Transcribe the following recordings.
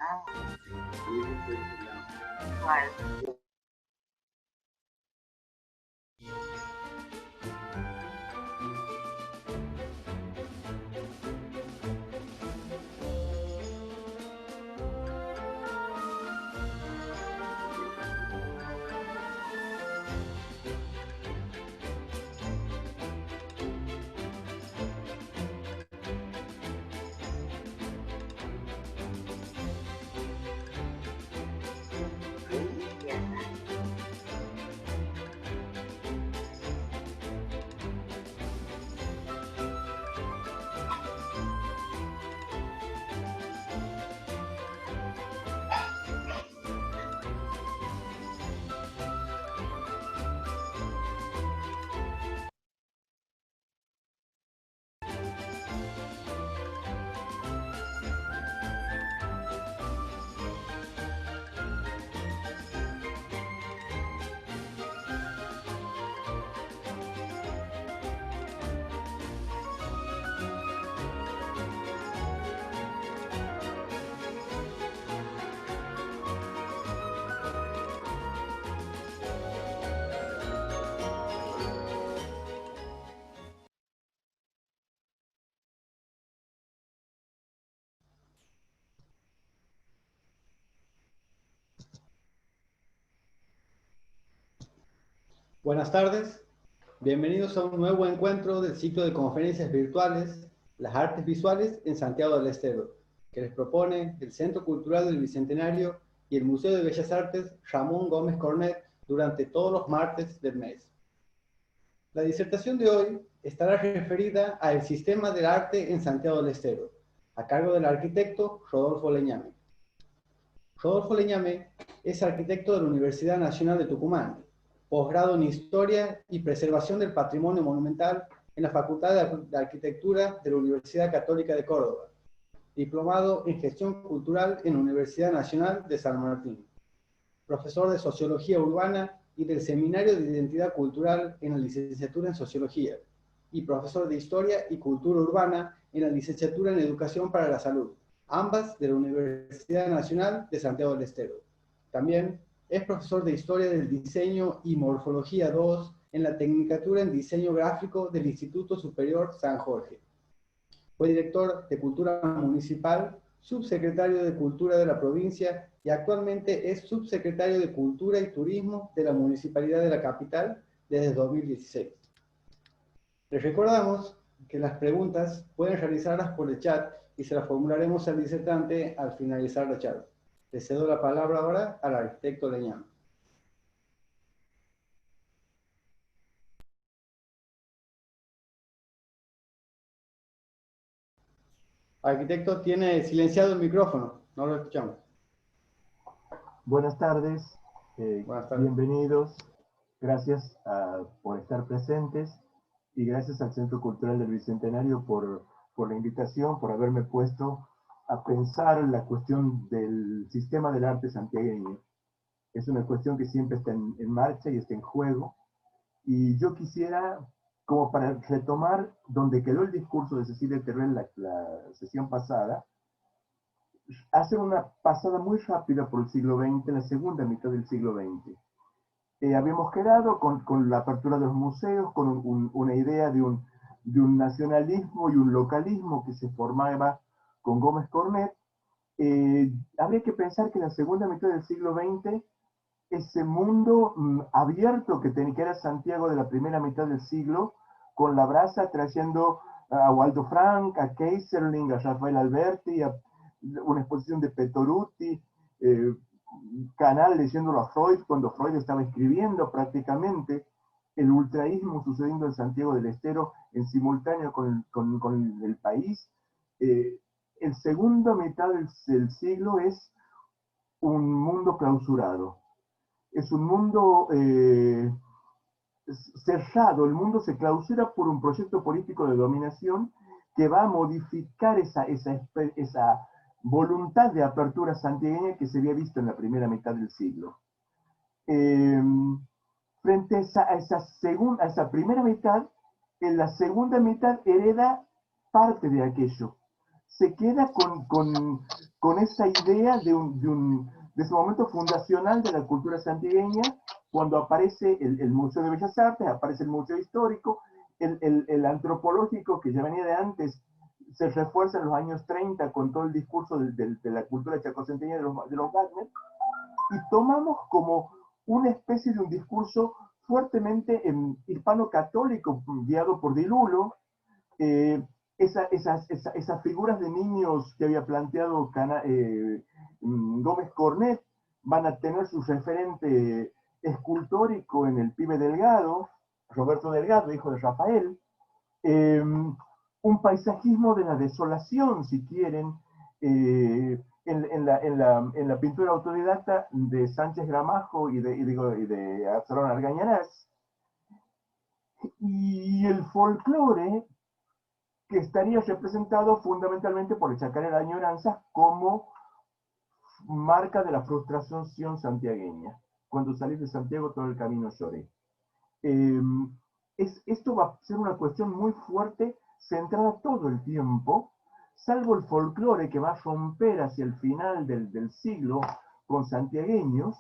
Ah, ¿cuál? Ya. Buenas tardes, bienvenidos a un nuevo encuentro del ciclo de conferencias virtuales Las Artes Visuales en Santiago del Estero, que les propone el Centro Cultural del Bicentenario y el Museo de Bellas Artes Ramón Gómez Cornet durante todos los martes del mes. La disertación de hoy estará referida al sistema del arte en Santiago del Estero, a cargo del arquitecto Rodolfo Leñame. Rodolfo Leñame es arquitecto de la Universidad Nacional de Tucumán, posgrado en Historia y Preservación del Patrimonio Monumental en la Facultad de Arquitectura de la Universidad Católica de Córdoba, diplomado en Gestión Cultural en la Universidad Nacional de San Martín, profesor de Sociología Urbana y del Seminario de Identidad Cultural en la Licenciatura en Sociología, y profesor de Historia y Cultura Urbana en la Licenciatura en Educación para la Salud, ambas de la Universidad Nacional de Santiago del Estero. También es profesor de Historia del Diseño y Morfología 2 en la Tecnicatura en Diseño Gráfico del Instituto Superior San Jorge. Fue director de Cultura Municipal, subsecretario de Cultura de la provincia y actualmente es subsecretario de Cultura y Turismo de la Municipalidad de la Capital desde 2016. Les recordamos que las preguntas pueden realizarlas por el chat y se las formularemos al disertante al finalizar la charla. Le cedo la palabra ahora al arquitecto Leñame. Arquitecto, tiene silenciado el micrófono, no lo escuchamos. Buenas tardes, Buenas tardes. bienvenidos, gracias por estar presentes y gracias al Centro Cultural del Bicentenario por la invitación, por haberme puesto a pensar la cuestión del sistema del arte santiagueño. Es una cuestión que siempre está en marcha y está en juego, y yo quisiera, como para retomar donde quedó el discurso de Cecilia Terrell la sesión pasada, hacer una pasada muy rápida por el siglo XX, la segunda mitad del siglo XX. Habíamos quedado con la apertura de los museos, con una idea de un nacionalismo y un localismo que se formaba con Gómez Cornet. Habría que pensar que en la segunda mitad del siglo XX, ese mundo abierto que era Santiago de la primera mitad del siglo, con la brasa trayendo a Waldo Frank, a Keyserling, a Rafael Alberti, a una exposición de Petoruti, Canal leyéndolo a Freud cuando Freud estaba escribiendo prácticamente, el ultraísmo sucediendo en Santiago del Estero en simultáneo con el país. El segundo mitad del siglo es un mundo clausurado, es un mundo cerrado, el mundo se clausura por un proyecto político de dominación que va a modificar esa voluntad de apertura santiagueña que se había visto en la primera mitad del siglo. Frente a esa primera mitad, en la segunda mitad hereda parte de aquello. se queda con esa idea de ese momento fundacional de la cultura santiagueña, cuando aparece el Museo de Bellas Artes, aparece el Museo Histórico, el antropológico que ya venía de antes, se refuerza en los años 30 con todo el discurso de la cultura chacocenteña de los Wagner, y tomamos como una especie de un discurso fuertemente hispano-católico, guiado por Di Lullo, esas figuras de niños que había planteado Gómez Cornet van a tener su referente escultórico en el pibe Delgado, Roberto Delgado, hijo de Rafael, un paisajismo de la desolación, si quieren, en la pintura autodidacta de Sánchez Gramajo y de Absalón Argañarás, y el folclore que estaría representado fundamentalmente por el Chacarera de Añoranza como marca de la frustración santiagueña. Cuando salís de Santiago todo el camino lloré. Esto va a ser una cuestión muy fuerte, centrada todo el tiempo, salvo el folclore que va a romper hacia el final del siglo con santiagueños,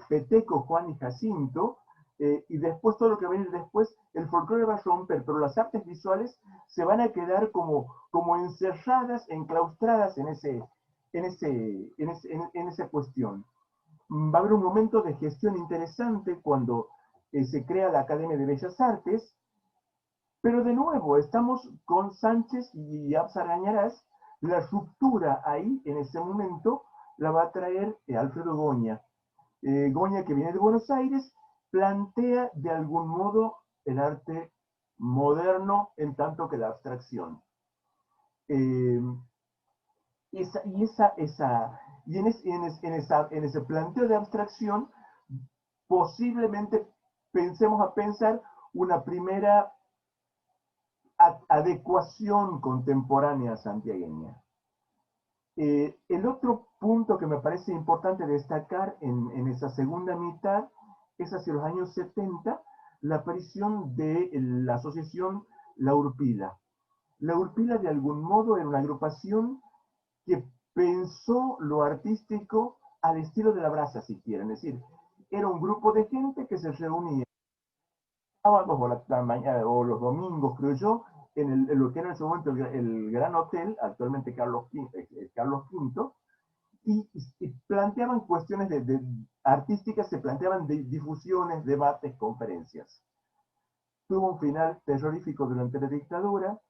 Peteco, Juan y Jacinto, y después todo lo que viene después, el folclore va a romper, pero las artes visuales se van a quedar como encerradas, enclaustradas en esa cuestión. Va a haber un momento de gestión interesante cuando se crea la Academia de Bellas Artes, pero de nuevo estamos con Sánchez y Absa Argañarás. La ruptura ahí, en ese momento, la va a traer Alfredo Goña. Goña, que viene de Buenos Aires, plantea de algún modo el arte moderno en tanto que la abstracción. En ese planteo de abstracción, posiblemente pensemos a pensar una primera adecuación contemporánea santiagueña. El otro punto que me parece importante destacar en esa segunda mitad es hacia los años 70, la aparición de la asociación La Urpila. La Urpila, de algún modo, era una agrupación que pensó lo artístico al estilo de la brasa, si quieren. Es decir, era un grupo de gente que se reunía sábados o los domingos, creo yo, en lo que era en ese momento el Gran Hotel, actualmente Carlos V, y planteaban cuestiones artísticas, se planteaban difusiones, debates, conferencias. Tuvo un final terrorífico durante la dictadura.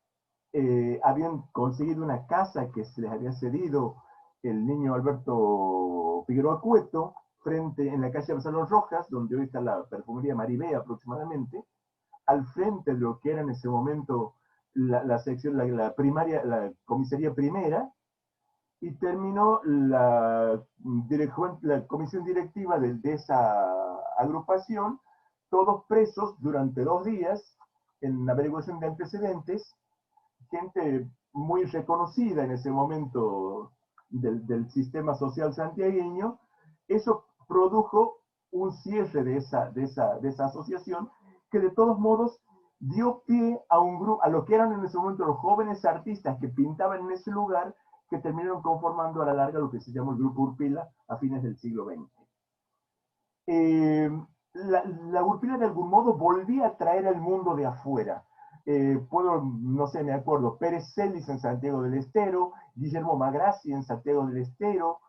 Habían conseguido una casa que se les había cedido el niño Alberto Figueroa Cueto, en la calle Absalón Rojas, donde hoy está la perfumería Maribé aproximadamente, al frente de lo que era en ese momento la sección, la comisaría primera, y terminó la comisión directiva de esa agrupación, todos presos durante 2 días en averiguación de antecedentes, gente muy reconocida en ese momento del sistema social santiagueño. Eso produjo un cierre de esa asociación, que de todos modos dio pie a un grupo, a lo que eran en ese momento los jóvenes artistas que pintaban en ese lugar, que terminaron conformando a la larga lo que se llamó el Grupo Urpila a fines del siglo XX. La Urpila de algún modo volvía a traer al mundo de afuera. No sé, me acuerdo, Pérez Celis en Santiago del Estero, Guillermo Magrassi en Santiago del Estero,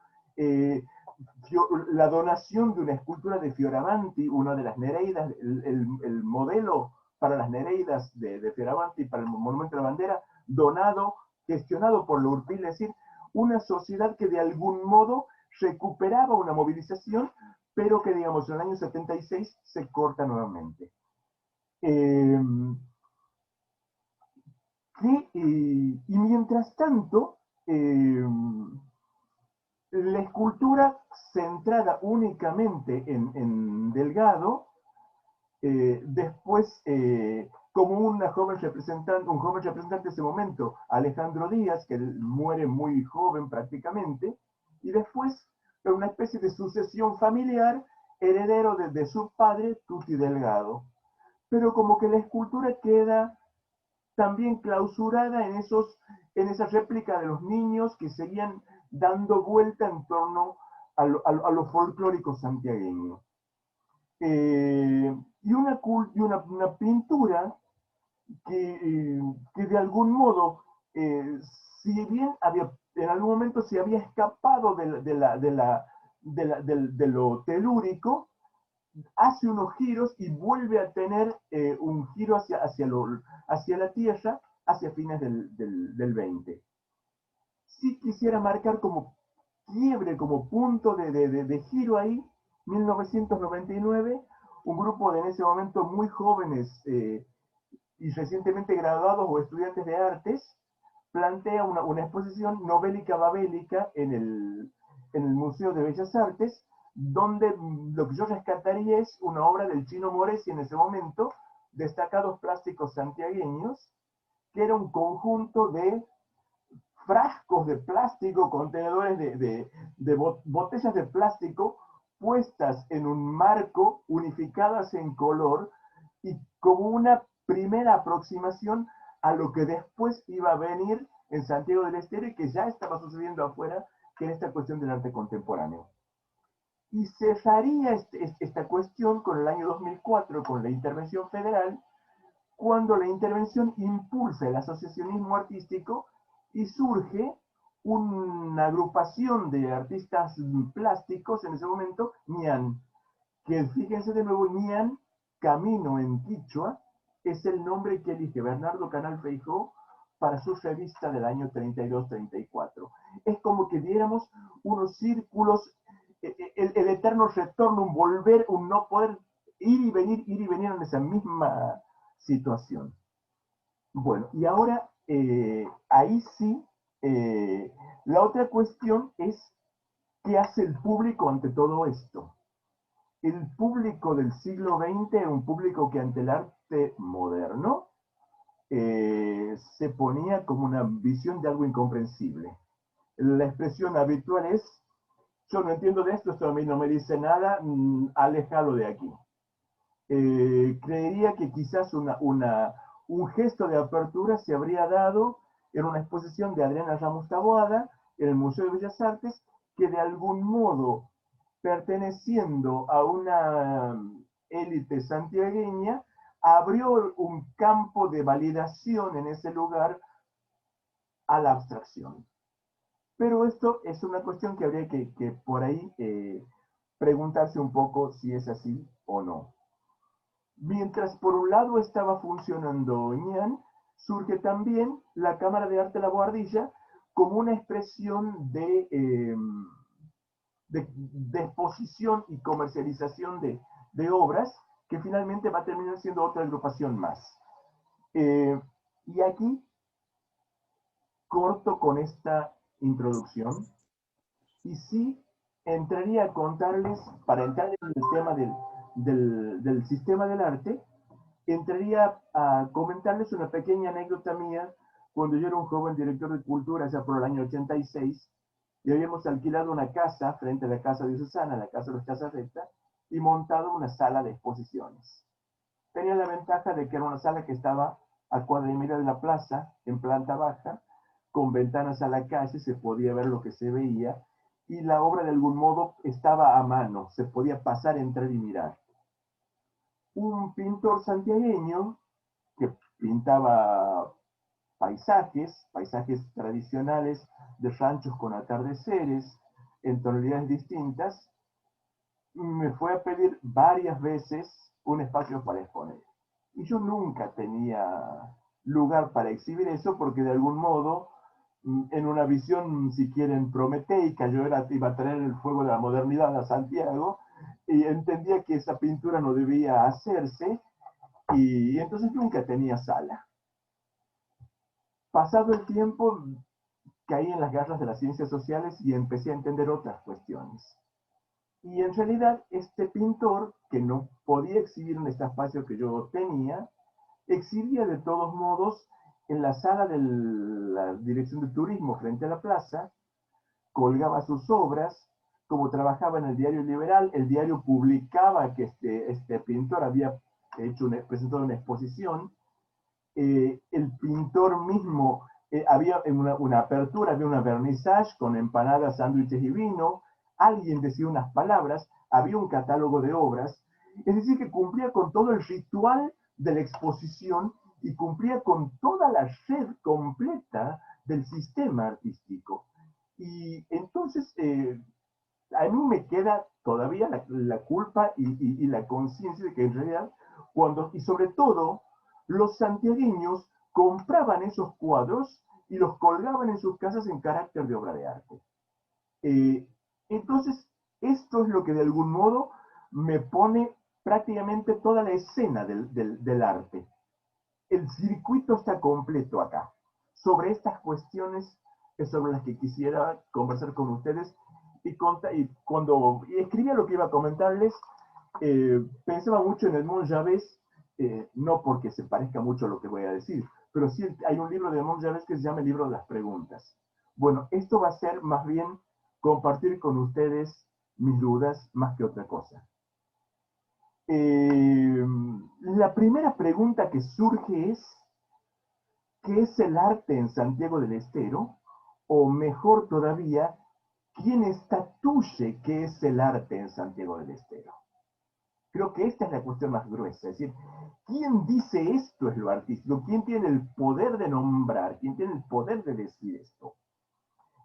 la donación de una escultura de Fioravanti, una de las Nereidas, el modelo para las Nereidas de Fioravanti, para el Monumento de la Bandera, donado, gestionado por la Urpila, es decir, una sociedad que de algún modo recuperaba una movilización, pero que, digamos, en el año 76 se corta nuevamente. Y mientras tanto, la escultura centrada únicamente en Delgado, después, como un joven representante de ese momento, Alejandro Díaz, que muere muy joven prácticamente, y después una especie de sucesión familiar, heredero de su padre, Tuti Delgado. Pero como que la escultura queda también clausurada en esa réplica de los niños que seguían dando vuelta en torno a lo folclórico santiagueño. Y una pintura que de algún modo, si bien en algún momento se había escapado de lo telúrico, hace unos giros y vuelve a tener un giro hacia la Tierra hacia fines del 20. Sí quisiera marcar como quiebre, como punto de giro ahí, 1999, un grupo de en ese momento muy jóvenes y recientemente graduados o estudiantes de artes, plantea una exposición novélica babélica en el Museo de Bellas Artes, donde lo que yo rescataría es una obra del Chino Moresi en ese momento, destacados plásticos santiagueños, que era un conjunto de frascos de plástico, contenedores de botellas de plástico puestas en un marco, unificadas en color, y como una primera aproximación a lo que después iba a venir en Santiago del Estero y que ya estaba sucediendo afuera, que es esta cuestión del arte contemporáneo. Y cerraría esta cuestión con el año 2004, con la intervención federal, cuando la intervención impulsa el asociacionismo artístico y surge una agrupación de artistas plásticos, en ese momento, ñan, que fíjense de nuevo, ñan, camino en quichua, es el nombre que elige Bernardo Canal Feijó para su revista del año 32-34. Es como que diéramos unos círculos, el eterno retorno, un volver, un no poder ir y venir en esa misma situación. Bueno, y ahora ahí sí, la otra cuestión es qué hace el público ante todo esto. El público del siglo XX era un público que ante el arte moderno se ponía como una visión de algo incomprensible. La expresión habitual es: yo no entiendo de esto a mí no me dice nada, aléjalo de aquí. Creería que quizás un gesto de apertura se habría dado en una exposición de Adriana Ramos Taboada en el Museo de Bellas Artes, que de algún modo, perteneciendo a una élite santiagueña, abrió un campo de validación en ese lugar a la abstracción. Pero esto es una cuestión que habría que por ahí preguntarse un poco si es así o no. Mientras por un lado estaba funcionando ñan, surge también la Cámara de Arte La Boardilla como una expresión de exposición y comercialización de obras, que finalmente va a terminar siendo otra agrupación más. Y aquí corto con esta introducción y sí entraría a contarles, para entrar en el tema del sistema del arte, entraría a comentarles una pequeña anécdota mía cuando yo era un joven director de cultura, ya por el año 86, y habíamos alquilado una casa frente a la casa de Susana, la casa de los Chazarreta, y montado una sala de exposiciones. Tenía la ventaja de que era una sala que estaba a cuadra y media de la plaza, en planta baja, con ventanas a la calle, se podía ver lo que se veía, y la obra de algún modo estaba a mano, se podía pasar, entrar y mirar. Un pintor santiagueño que pintaba paisajes tradicionales de ranchos con atardeceres en tonalidades distintas, me fue a pedir varias veces un espacio para exponer. Y yo nunca tenía lugar para exhibir eso porque de algún modo, en una visión, si quieren, prometeica, yo iba a traer el fuego de la modernidad a Santiago y entendía que esa pintura no debía hacerse y entonces nunca tenía sala. Pasado el tiempo, caí en las garras de las ciencias sociales y empecé a entender otras cuestiones. Y en realidad, este pintor, que no podía exhibir en este espacio que yo tenía, exhibía de todos modos en la sala de la Dirección de Turismo frente a la plaza, colgaba sus obras, como trabajaba en el diario Liberal, el diario publicaba que este pintor había presentado una exposición, el pintor mismo, había una apertura, había una vernissage con empanadas, sándwiches y vino, alguien decía unas palabras, había un catálogo de obras, es decir, que cumplía con todo el ritual de la exposición y cumplía con toda la red completa del sistema artístico. Y entonces, a mí me queda todavía la culpa y la conciencia de que en realidad, y sobre todo, los santiagueños compraban esos cuadros y los colgaban en sus casas en carácter de obra de arte. Eh, entonces, esto es lo que de algún modo me pone prácticamente toda la escena del arte. El circuito está completo acá. Sobre estas cuestiones es sobre las que quisiera conversar con ustedes y cuando escribía lo que iba a comentarles, pensaba mucho en Edmond Javés, no porque se parezca mucho a lo que voy a decir, pero sí hay un libro de Edmond Javés que se llama El libro de las preguntas. Bueno, esto va a ser más bien compartir con ustedes mis dudas más que otra cosa. La primera pregunta que surge es, ¿qué es el arte en Santiago del Estero? O mejor todavía, ¿quién estatuye qué es el arte en Santiago del Estero? Creo que esta es la cuestión más gruesa, es decir, ¿quién dice esto es lo artístico? ¿Quién tiene el poder de nombrar? ¿Quién tiene el poder de decir esto?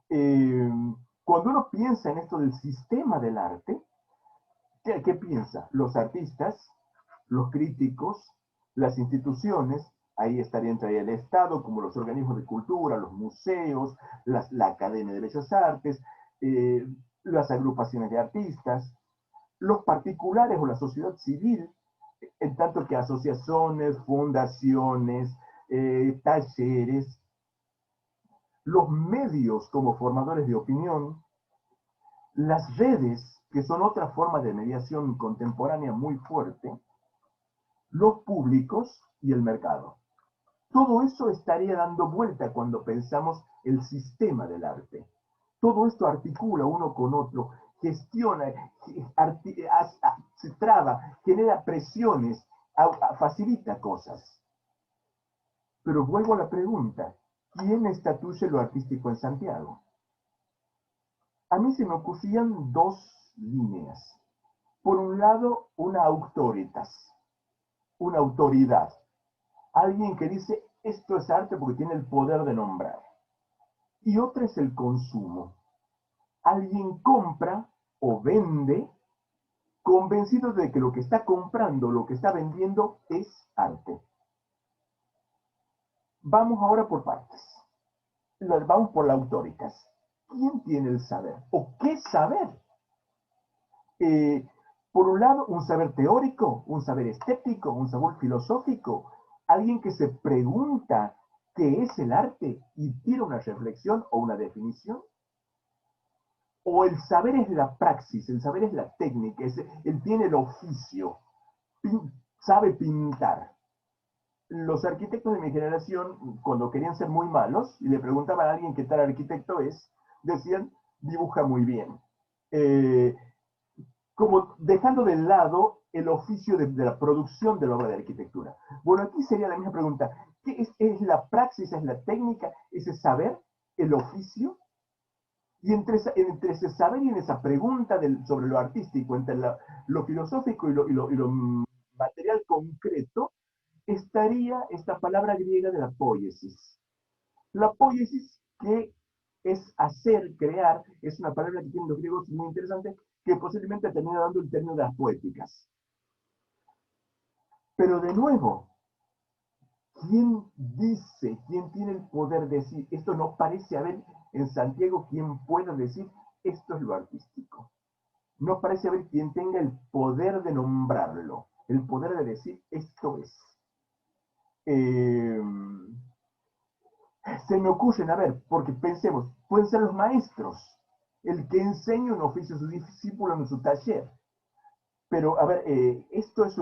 Cuando uno piensa en esto del sistema del arte, ¿qué piensa? Los artistas, los críticos, las instituciones, ahí estaría entre el Estado, como los organismos de cultura, los museos, la Academia de Bellas Artes, las agrupaciones de artistas, los particulares o la sociedad civil, en tanto que asociaciones, fundaciones, talleres, los medios como formadores de opinión, las redes, que son otra forma de mediación contemporánea muy fuerte, los públicos y el mercado. Todo eso estaría dando vuelta cuando pensamos el sistema del arte. Todo esto articula uno con otro, gestiona, se traba, genera presiones, facilita cosas. Pero vuelvo a la pregunta, ¿quién estatuye lo artístico en Santiago? A mí se me ocurrían dos líneas. Por un lado, una autoritas, una autoridad. Alguien que dice, esto es arte porque tiene el poder de nombrar. Y otra es el consumo. Alguien compra o vende convencido de que lo que está comprando, lo que está vendiendo es arte. Vamos ahora por partes. Vamos por las autoritas. ¿Quién tiene el saber? ¿O qué saber? Por un lado, un saber teórico, un saber estético, un saber filosófico. Alguien que se pregunta qué es el arte y tira una reflexión o una definición. O el saber es la praxis, el saber es la técnica, él tiene el oficio, sabe pintar. Los arquitectos de mi generación, cuando querían ser muy malos y le preguntaban a alguien qué tal arquitecto es, decían, dibuja muy bien. Como dejando de lado el oficio de la producción de la obra de arquitectura. Bueno, aquí sería la misma pregunta. ¿Qué es la praxis, es la técnica, ese saber, el oficio? Y entre ese saber y en esa pregunta sobre lo artístico, entre lo filosófico y lo material concreto, estaría esta palabra griega de la poiesis. La poiesis, que es hacer, crear, es una palabra que tienen los griegos muy interesante, que posiblemente termina dando el término de las poéticas. Pero de nuevo, ¿quién dice, quién tiene el poder de decir, esto no parece haber en Santiago quien pueda decir, esto es lo artístico? No parece haber quien tenga el poder de nombrarlo, el poder de decir, esto es. Se me ocurren, a ver, porque pensemos, pueden ser los maestros, el que enseña un oficio a sus discípulos en su taller. Pero, a ver, esto es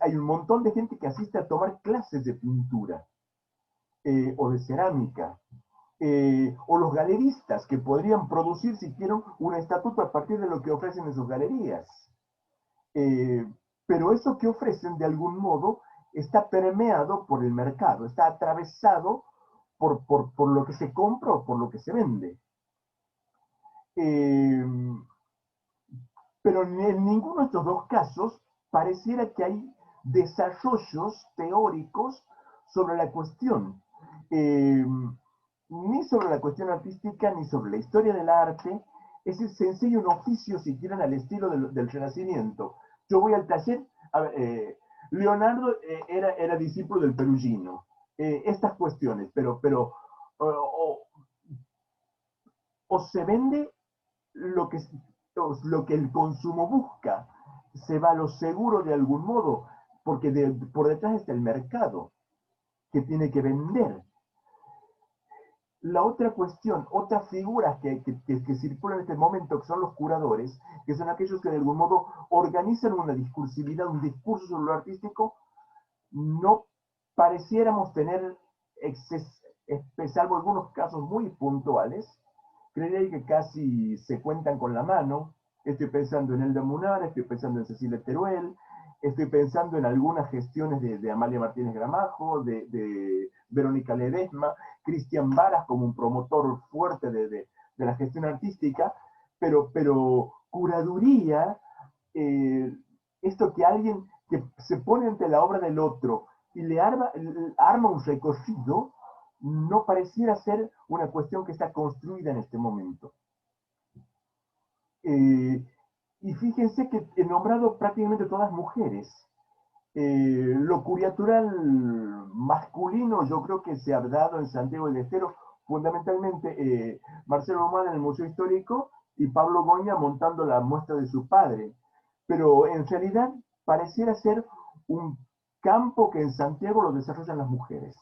hay un montón de gente que asiste a tomar clases de pintura o de cerámica, o los galeristas que podrían producir, si quieren, un estatuto a partir de lo que ofrecen en sus galerías. Pero eso que ofrecen, de algún modo, está permeado por el mercado, está atravesado por lo que se compra o por lo que se vende. Pero en ninguno de estos dos casos pareciera que hay desarrollos teóricos sobre la cuestión, ni sobre la cuestión artística, ni sobre la historia del arte. Es decir, se enseña un oficio, si quieren, al estilo del Renacimiento. Yo voy al taller, Leonardo era discípulo del Perugino. Estas cuestiones, pero o se vende lo que el consumo busca, se va a lo seguro de algún modo, porque por detrás está el mercado que tiene que vender. La otra cuestión, otras figuras que circulan en este momento, que son los curadores, que son aquellos que de algún modo organizan una discursividad, un discurso sobre lo artístico, no pareciéramos tener, salvo algunos casos muy puntuales, creería que casi se cuentan con la mano. Estoy pensando en Elda Munar, estoy pensando en Cecilia Teruel, estoy pensando en algunas gestiones de Amalia Martínez Gramajo, de Verónica Ledesma, Cristian Varas como un promotor fuerte de la gestión artística, pero curaduría, esto que alguien que se pone ante la obra del otro y le arma un recorrido, no pareciera ser una cuestión que está construida en este momento. Y fíjense que he nombrado prácticamente todas mujeres. Lo curiatural masculino yo creo que se ha dado en Santiago del Estero, fundamentalmente Marcelo Román en el Museo Histórico y Pablo Goña montando la muestra de su padre. Pero en realidad pareciera ser un campo que en Santiago lo desarrollan las mujeres.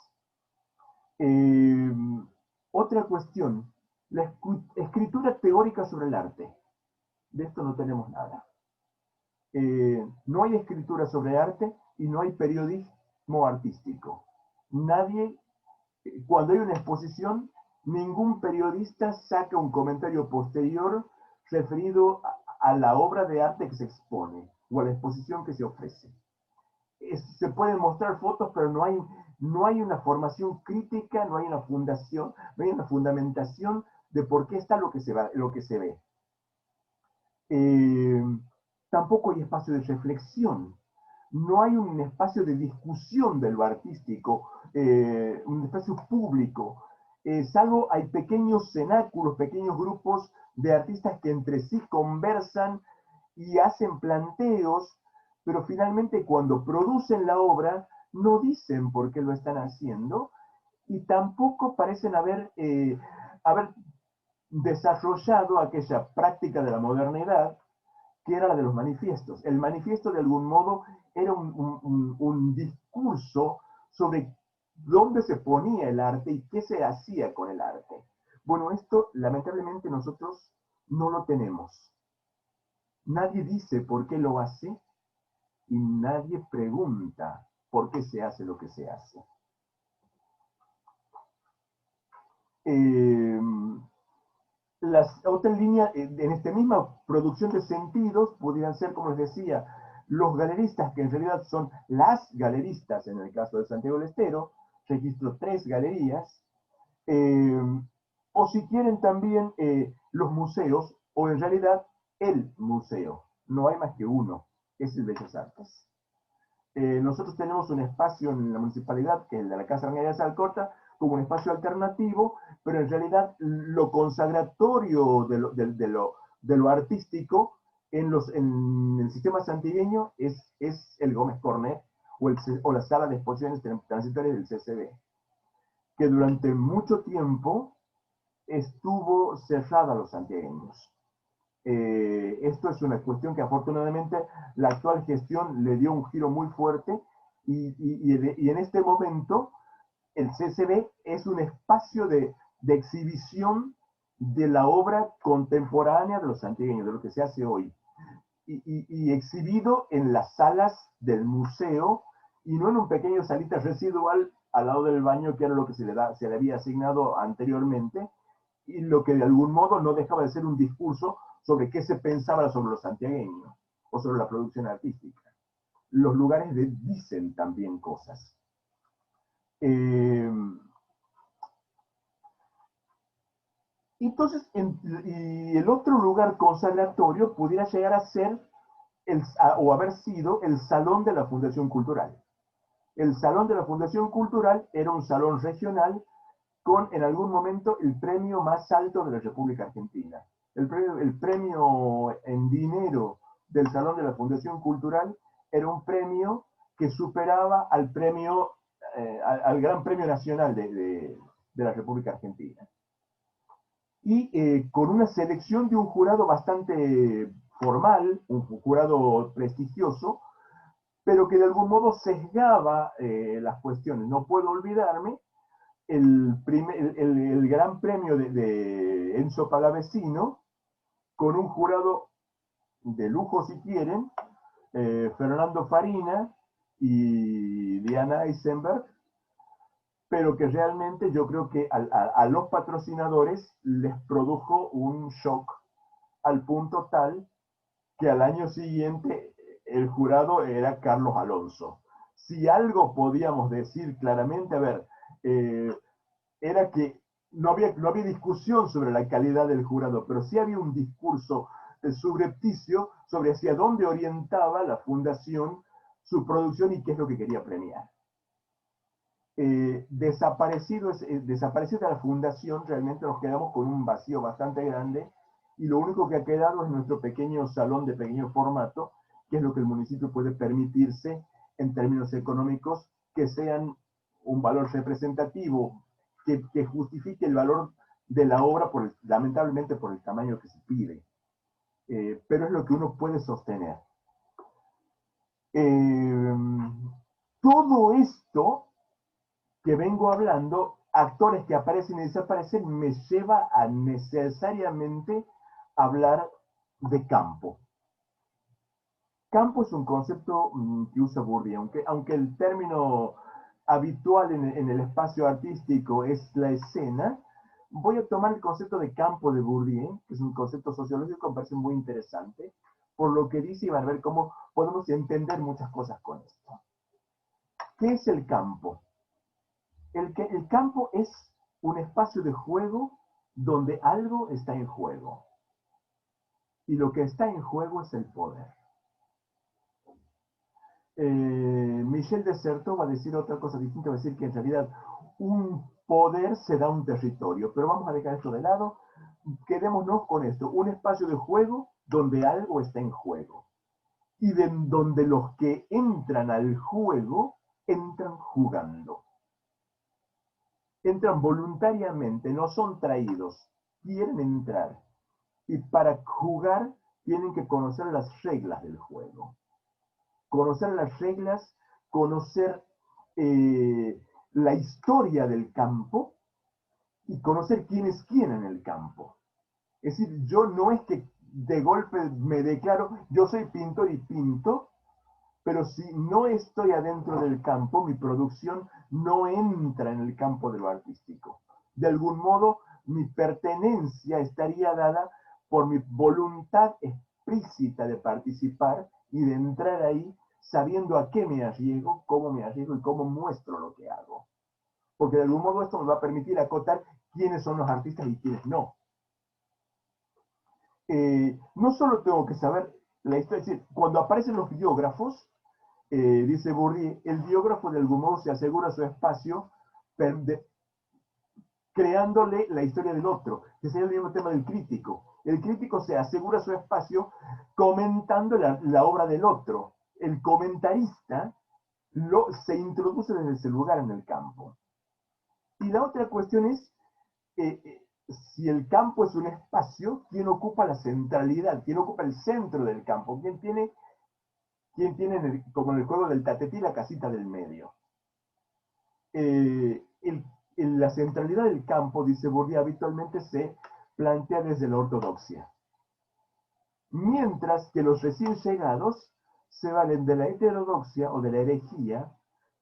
Otra cuestión, la escritura teórica sobre el arte. De esto no tenemos nada. No hay escritura sobre arte y no hay periodismo artístico. Nadie, cuando hay una exposición, ningún periodista saca un comentario posterior referido a la obra de arte que se expone o a la exposición que se ofrece. Se pueden mostrar fotos, pero no hay una formación crítica, no hay una fundación, no hay una fundamentación de por qué está lo que se ve. Tampoco hay espacio de reflexión. No hay un espacio de discusión de lo artístico, un espacio público. Salvo hay pequeños cenáculos, pequeños grupos de artistas que entre sí conversan y hacen planteos, pero finalmente cuando producen la obra no dicen por qué lo están haciendo y tampoco parecen haber desarrollado aquella práctica de la modernidad que era la de los manifiestos. El manifiesto de algún modo era un discurso sobre dónde se ponía el arte y qué se hacía con el arte. Bueno, esto lamentablemente nosotros no lo tenemos. Nadie dice por qué lo hace y nadie pregunta por qué se hace lo que se hace. Otra línea, en esta misma producción de sentidos, podrían ser, como les decía, los galeristas, que en realidad son las galeristas, en el caso de Santiago del Estero, registro 3 galerías, o si quieren también los museos, o en realidad el museo, no hay más que uno, es el Bellas Artes. Nosotros tenemos un espacio en la municipalidad, que es el de la Casa Armería de Salcorta, como un espacio alternativo, pero en realidad lo consagratorio de lo artístico en el sistema santigueño es el Gómez Cornet o la sala de exposiciones transitorias del CCB, que durante mucho tiempo estuvo cerrada a los santiagueños. Esto es una cuestión que afortunadamente la actual gestión le dio un giro muy fuerte y en este momento el CCB es un espacio de exhibición de la obra contemporánea de los santiagueños, de lo que se hace hoy, y exhibido en las salas del museo y no en un pequeño salita residual al lado del baño, que era lo que se le había asignado anteriormente, y lo que de algún modo no dejaba de ser un discurso sobre qué se pensaba sobre los santiagueños o sobre la producción artística. los lugares dicen también cosas. Entonces, y el otro lugar consagratorio pudiera llegar a ser, o haber sido, el Salón de la Fundación Cultural. El Salón de la Fundación Cultural era un salón regional con, en algún momento, el premio más alto de la República Argentina. El premio en dinero del Salón de la Fundación Cultural era un premio que superaba al premio, al Gran Premio Nacional de la República Argentina. Y con una selección de un jurado bastante formal, un jurado prestigioso, pero que de algún modo sesgaba las cuestiones. No puedo olvidarme el gran premio de Enzo Palavecino, con un jurado de lujo, si quieren, Fernando Farina y Diana Eisenberg, pero que realmente yo creo que a los patrocinadores les produjo un shock al punto tal que al año siguiente el jurado era Carlos Alonso. Si algo podíamos decir claramente, a ver, era que no había discusión sobre la calidad del jurado, pero sí había un discurso subrepticio sobre hacia dónde orientaba la fundación su producción y qué es lo que quería premiar. Desaparecido de la fundación, realmente nos quedamos con un vacío bastante grande y lo único que ha quedado es nuestro pequeño salón de pequeño formato, que es lo que el municipio puede permitirse en términos económicos, que sean un valor representativo, que justifique el valor de la obra, lamentablemente por el tamaño que se pide. Pero es lo que uno puede sostener. Todo esto que vengo hablando, actores que aparecen y desaparecen, me lleva a necesariamente hablar de campo. Campo es un concepto que usa Bourdieu, aunque el término habitual en el espacio artístico es la escena, voy a tomar el concepto de campo de Bourdieu, que es un concepto sociológico que me parece muy interesante, por lo que dice, y van a ver cómo podemos entender muchas cosas con esto. ¿Qué es el campo? El campo es un espacio de juego donde algo está en juego. Y lo que está en juego es el poder. Michel Desserteau va a decir otra cosa distinta, va a decir que en realidad un poder se da un territorio. Pero vamos a dejar esto de lado. Quedémonos con esto. Un espacio de juego donde algo está en juego. Y donde los que entran al juego entran jugando. Entran voluntariamente, no son traídos, quieren entrar. Y para jugar tienen que conocer las reglas del juego. Conocer las reglas, conocer la historia del campo y conocer quién es quién en el campo. Es decir, yo no es que de golpe me declaro, yo soy pintor y pinto, pero si no estoy adentro del campo, mi producción no entra en el campo de lo artístico. De algún modo, mi pertenencia estaría dada por mi voluntad explícita de participar y de entrar ahí sabiendo a qué me arriesgo, cómo me arriesgo y cómo muestro lo que hago. Porque de algún modo esto me va a permitir acotar quiénes son los artistas y quiénes no. No solo tengo que saber la historia, es decir, cuando aparecen los biógrafos, dice Bourdieu, el biógrafo de algún modo se asegura su espacio creándole la historia del otro, que sería el mismo tema del crítico. El crítico se asegura su espacio comentando la obra del otro. El comentarista se introduce desde ese lugar en el campo. Y la otra cuestión es, si el campo es un espacio, ¿quién ocupa la centralidad? ¿Quién ocupa el centro del campo? ¿Quién tiene como en el juego del tatetí, la casita del medio? La centralidad del campo, dice Bourdieu, habitualmente se plantea desde la ortodoxia. Mientras que los recién llegados se valen de la heterodoxia o de la herejía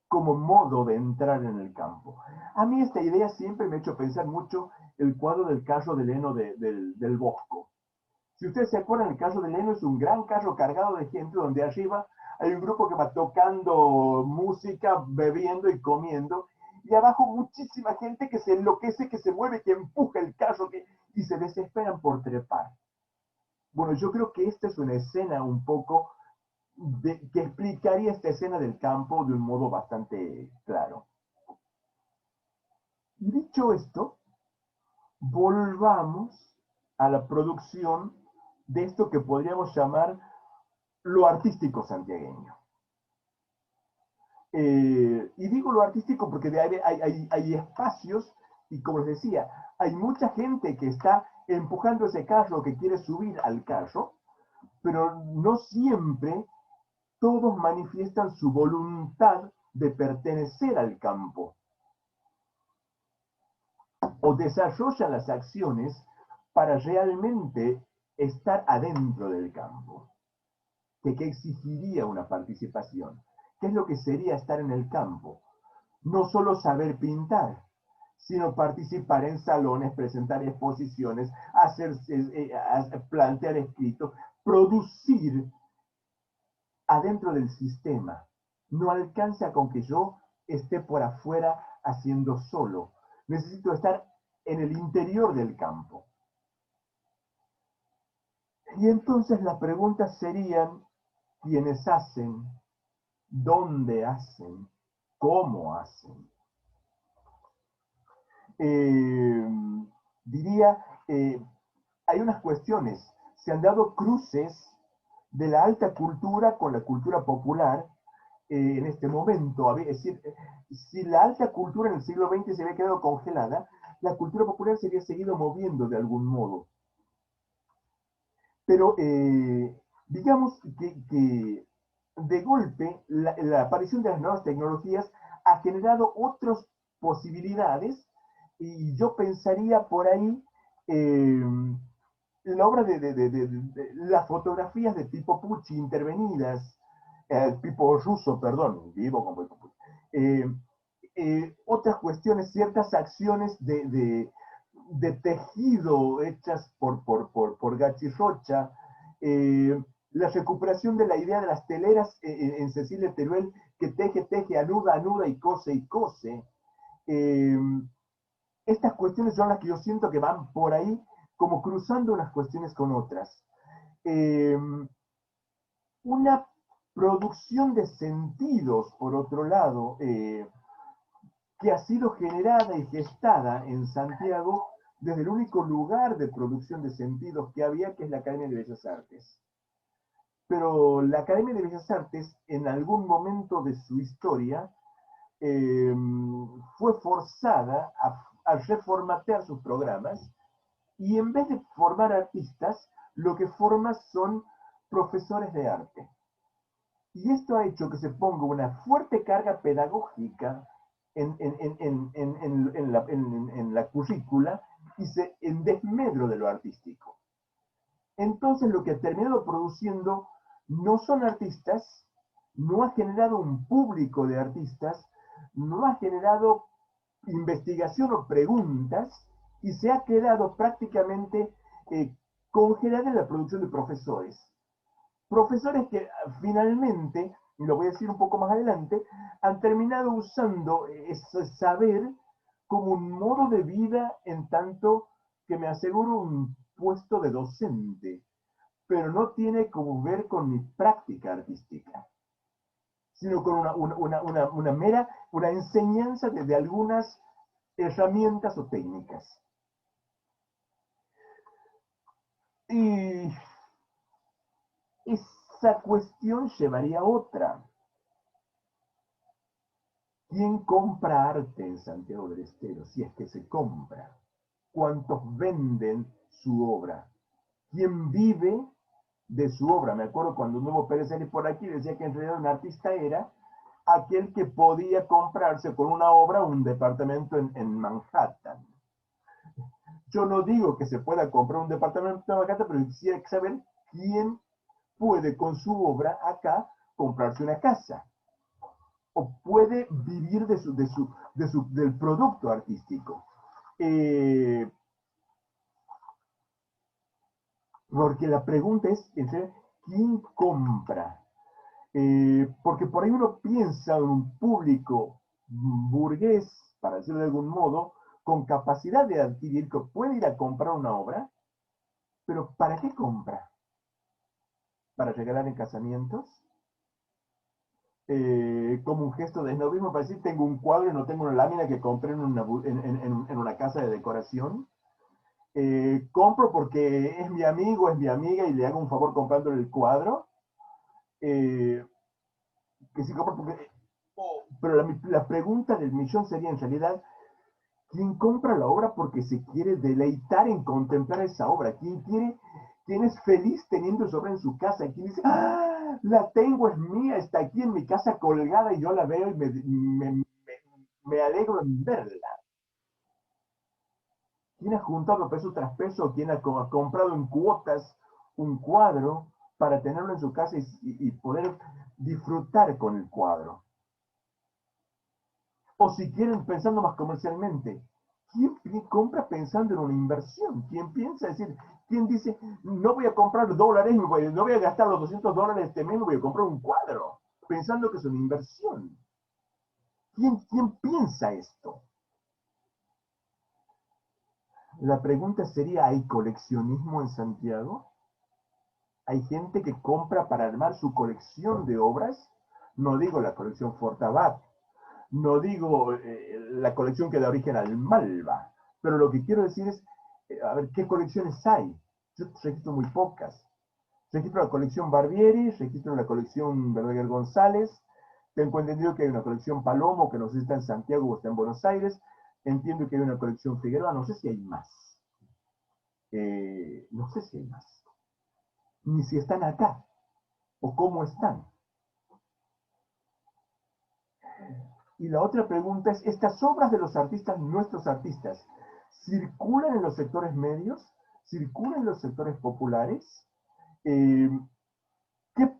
como modo de entrar en el campo. A mí esta idea siempre me ha hecho pensar mucho el cuadro del carro de heno del Bosco. Si ustedes se acuerdan, el carro de heno es un gran carro cargado de gente donde arriba hay un grupo que va tocando música, bebiendo y comiendo, y abajo muchísima gente que se enloquece, que se mueve, que empuja el carro, y se desesperan por trepar. Bueno, yo creo que esta es una escena un poco que explicaría esta escena del campo de un modo bastante claro. Y dicho esto, volvamos a la producción de esto que podríamos llamar lo artístico santiagueño. Y digo lo artístico porque hay espacios, y como les decía, hay mucha gente que está empujando ese carro, que quiere subir al carro, pero no siempre todos manifiestan su voluntad de pertenecer al campo o desarrollan las acciones para realmente estar adentro del campo, que exigiría una participación. ¿Qué es lo que sería estar en el campo? No solo saber pintar, sino participar en salones, presentar exposiciones, plantear escritos, producir adentro del sistema. No alcanza con que yo esté por afuera haciendo solo. Necesito estar en el interior del campo. Y entonces las preguntas serían: ¿quiénes hacen? ¿Dónde hacen? ¿Cómo hacen? Diría, hay unas cuestiones. Se han dado cruces de la alta cultura con la cultura popular en este momento. Es decir, si la alta cultura en el siglo XX se había quedado congelada, la cultura popular se había seguido moviendo de algún modo. Pero digamos que de golpe la aparición de las nuevas tecnologías ha generado otras posibilidades, y yo pensaría por ahí la obra de las fotografías de Pipo Pucci intervenidas, Pipo Russo, perdón, vivo con Pipo Pucci, otras cuestiones, ciertas acciones de tejido hechas por Gachirrocha, la recuperación de la idea de las teleras en Cecilia Teruel, que teje, anuda y cose. Estas cuestiones son las que yo siento que van por ahí, como cruzando unas cuestiones con otras. Una producción de sentidos, por otro lado, que ha sido generada y gestada en Santiago desde el único lugar de producción de sentidos que había, que es la Academia de Bellas Artes. Pero la Academia de Bellas Artes, en algún momento de su historia, fue forzada a reformatear sus programas, y en vez de formar artistas, lo que forma son profesores de arte. Y esto ha hecho que se ponga una fuerte carga pedagógica en la currícula, y en desmedro de lo artístico. Entonces lo que ha terminado produciendo no son artistas, no ha generado un público de artistas, no ha generado investigación o preguntas, y se ha quedado prácticamente congelada en la producción de profesores. Profesores que finalmente, y lo voy a decir un poco más adelante, han terminado usando ese saber como un modo de vida, en tanto que me aseguro un puesto de docente, pero no tiene como ver con mi práctica artística, sino con una mera enseñanza de algunas herramientas o técnicas. Y esa cuestión llevaría a otra. ¿Quién compra arte en Santiago del Estero? Si es que se compra. ¿Cuántos venden su obra? ¿Quién vive de su obra? Me acuerdo cuando Nuevo Pérez Celis por aquí decía que en realidad un artista era aquel que podía comprarse con una obra un departamento en Manhattan. Yo no digo que se pueda comprar un departamento en Manhattan, pero quisiera saber quién puede con su obra acá comprarse una casa, o puede vivir del producto artístico. Porque la pregunta es, ¿quién compra? Porque por ahí uno piensa en un público burgués, para decirlo de algún modo, con capacidad de adquirir, que puede ir a comprar una obra, pero ¿para qué compra? ¿Para regalar en casamientos? Como un gesto de esnobismo, para decir, tengo un cuadro y no tengo una lámina que compré en una casa de decoración. Compro porque es mi amigo, es mi amiga y le hago un favor comprándole el cuadro. Que sí compro porque... pero la pregunta del millón sería en realidad, ¿quién compra la obra porque se quiere deleitar en contemplar esa obra? ¿Quién es feliz teniendo esa obra en su casa? ¿Quién dice, ah, la tengo, es mía, está aquí en mi casa colgada y yo la veo y me alegro en verla? ¿Quién ha juntado peso tras peso? ¿Quién ha comprado en cuotas un cuadro para tenerlo en su casa y poder disfrutar con el cuadro? O si quieren, pensando más comercialmente, ¿quién compra pensando en una inversión? ¿Quién piensa decir, quién dice, no voy a comprar dólares, no voy a gastar los $200 este mes, voy a comprar un cuadro, pensando que es una inversión? ¿Quién piensa esto? La pregunta sería, ¿hay coleccionismo en Santiago? ¿Hay gente que compra para armar su colección de obras? No digo la colección Fortabat, no digo la colección que da origen al Malva, pero lo que quiero decir es, a ver, ¿qué colecciones hay? Yo registro muy pocas. Registro la colección Barbieri, registro la colección Verdaguer González, tengo entendido que hay una colección Palomo, que no sé si está en Santiago o está en Buenos Aires, entiendo que hay una colección Figueroa, no sé si hay más. No sé si hay más. Ni si están acá, o cómo están. Y la otra pregunta es, ¿estas obras de los artistas, nuestros artistas, circulan en los sectores medios? ¿Circulan en los sectores populares? ¿Qué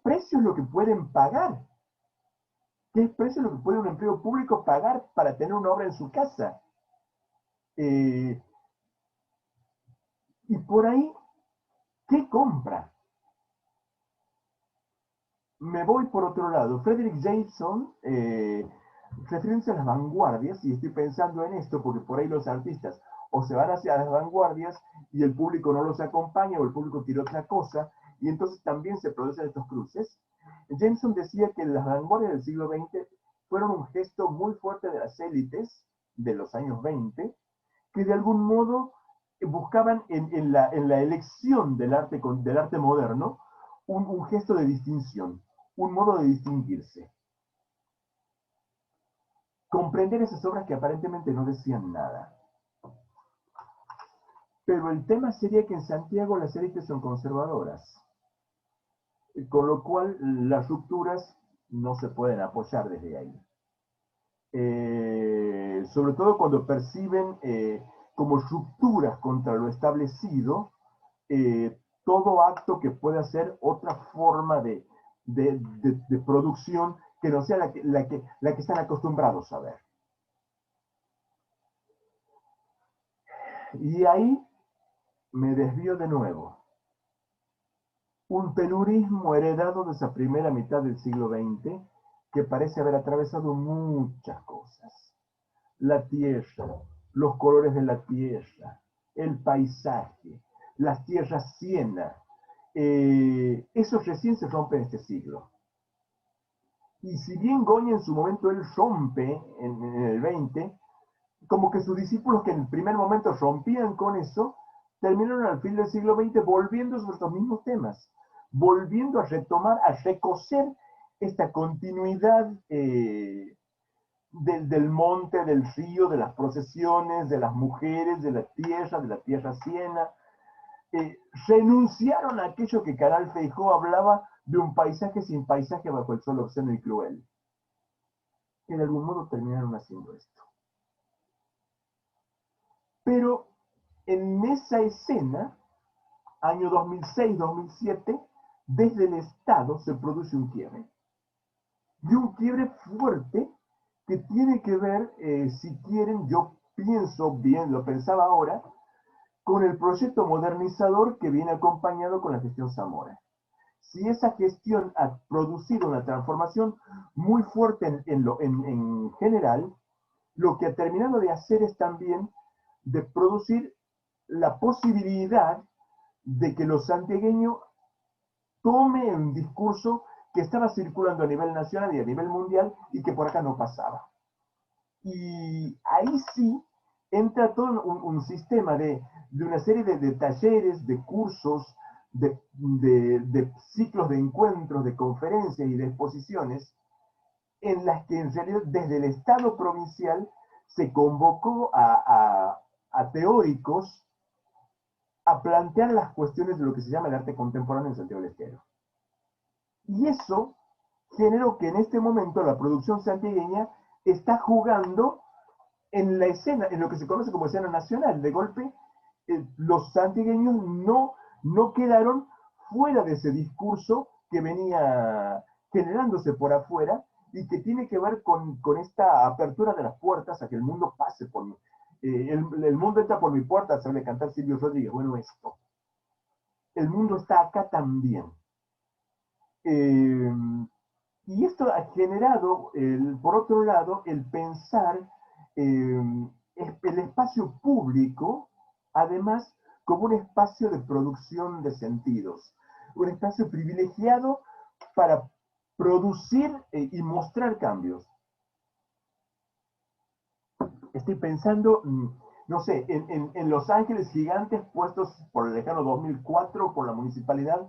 precio es lo que pueden pagar? ¿Qué precio es lo que puede un empleo público pagar para tener una obra en su casa? Y por ahí, ¿qué compra? Me voy por otro lado. Frederick Jameson, refiriéndose a las vanguardias, y estoy pensando en esto porque por ahí los artistas o se van hacia las vanguardias y el público no los acompaña o el público quiere otra cosa, y entonces también se producen estos cruces. Jameson decía que las vanguardias del siglo XX fueron un gesto muy fuerte de las élites de los años 20, que de algún modo buscaban en la elección del arte moderno un gesto de distinción, un modo de distinguirse. Comprender esas obras que aparentemente no decían nada. Pero el tema sería que en Santiago las élites son conservadoras, con lo cual las rupturas no se pueden apoyar desde ahí. Sobre todo cuando perciben como rupturas contra lo establecido todo acto que pueda ser otra forma de producción que no sea la que están acostumbrados a ver. Y ahí me desvío de nuevo. Un pelurismo heredado de esa primera mitad del siglo XX que parece haber atravesado muchas cosas. La tierra, los colores de la tierra, el paisaje, las tierras siena. Eso recién se rompe en este siglo. Y si bien Goya en su momento él rompe en el 20, como que sus discípulos que en el primer momento rompían con eso, terminaron al fin del siglo XX volviendo sobre estos mismos temas, volviendo a retomar, a recocer esta continuidad del monte, del río, de las procesiones, de las mujeres, de la tierra siena. Renunciaron a aquello que Caral Feijó hablaba de un paisaje sin paisaje bajo el sol obsceno y cruel. Que de algún modo terminaron haciendo esto. Pero en esa escena, año 2006-2007, desde el Estado se produce un quiebre. Y un quiebre fuerte que tiene que ver, si quieren, yo pienso bien, lo pensaba ahora, con el proyecto modernizador que viene acompañado con la gestión Zamora. si esa gestión ha producido una transformación muy fuerte en general, lo que ha terminado de hacer es también de producir la posibilidad de que los santiagueños tome un discurso que estaba circulando a nivel nacional y a nivel mundial y que por acá no pasaba. Y ahí sí entra todo un sistema de una serie de talleres, de cursos, de ciclos de encuentros, de conferencias y de exposiciones, en las que en realidad desde el Estado provincial se convocó a teóricos a plantear las cuestiones de lo que se llama el arte contemporáneo en Santiago del Estero. Y eso generó que en este momento la producción santiagueña está jugando en la escena, en lo que se conoce como escena nacional. De golpe, los santiagueños no quedaron fuera de ese discurso que venía generándose por afuera y que tiene que ver con esta apertura de las puertas a que el mundo pase por mí. El mundo entra por mi puerta, sabe cantar Silvio Rodríguez. Bueno, esto. El mundo está acá también. Y esto ha generado, por otro lado, el pensar el espacio público, además, como un espacio de producción de sentidos, un espacio privilegiado para producir y mostrar cambios. Estoy pensando, no sé, en Los Ángeles gigantes puestos por el lejano 2004 por la municipalidad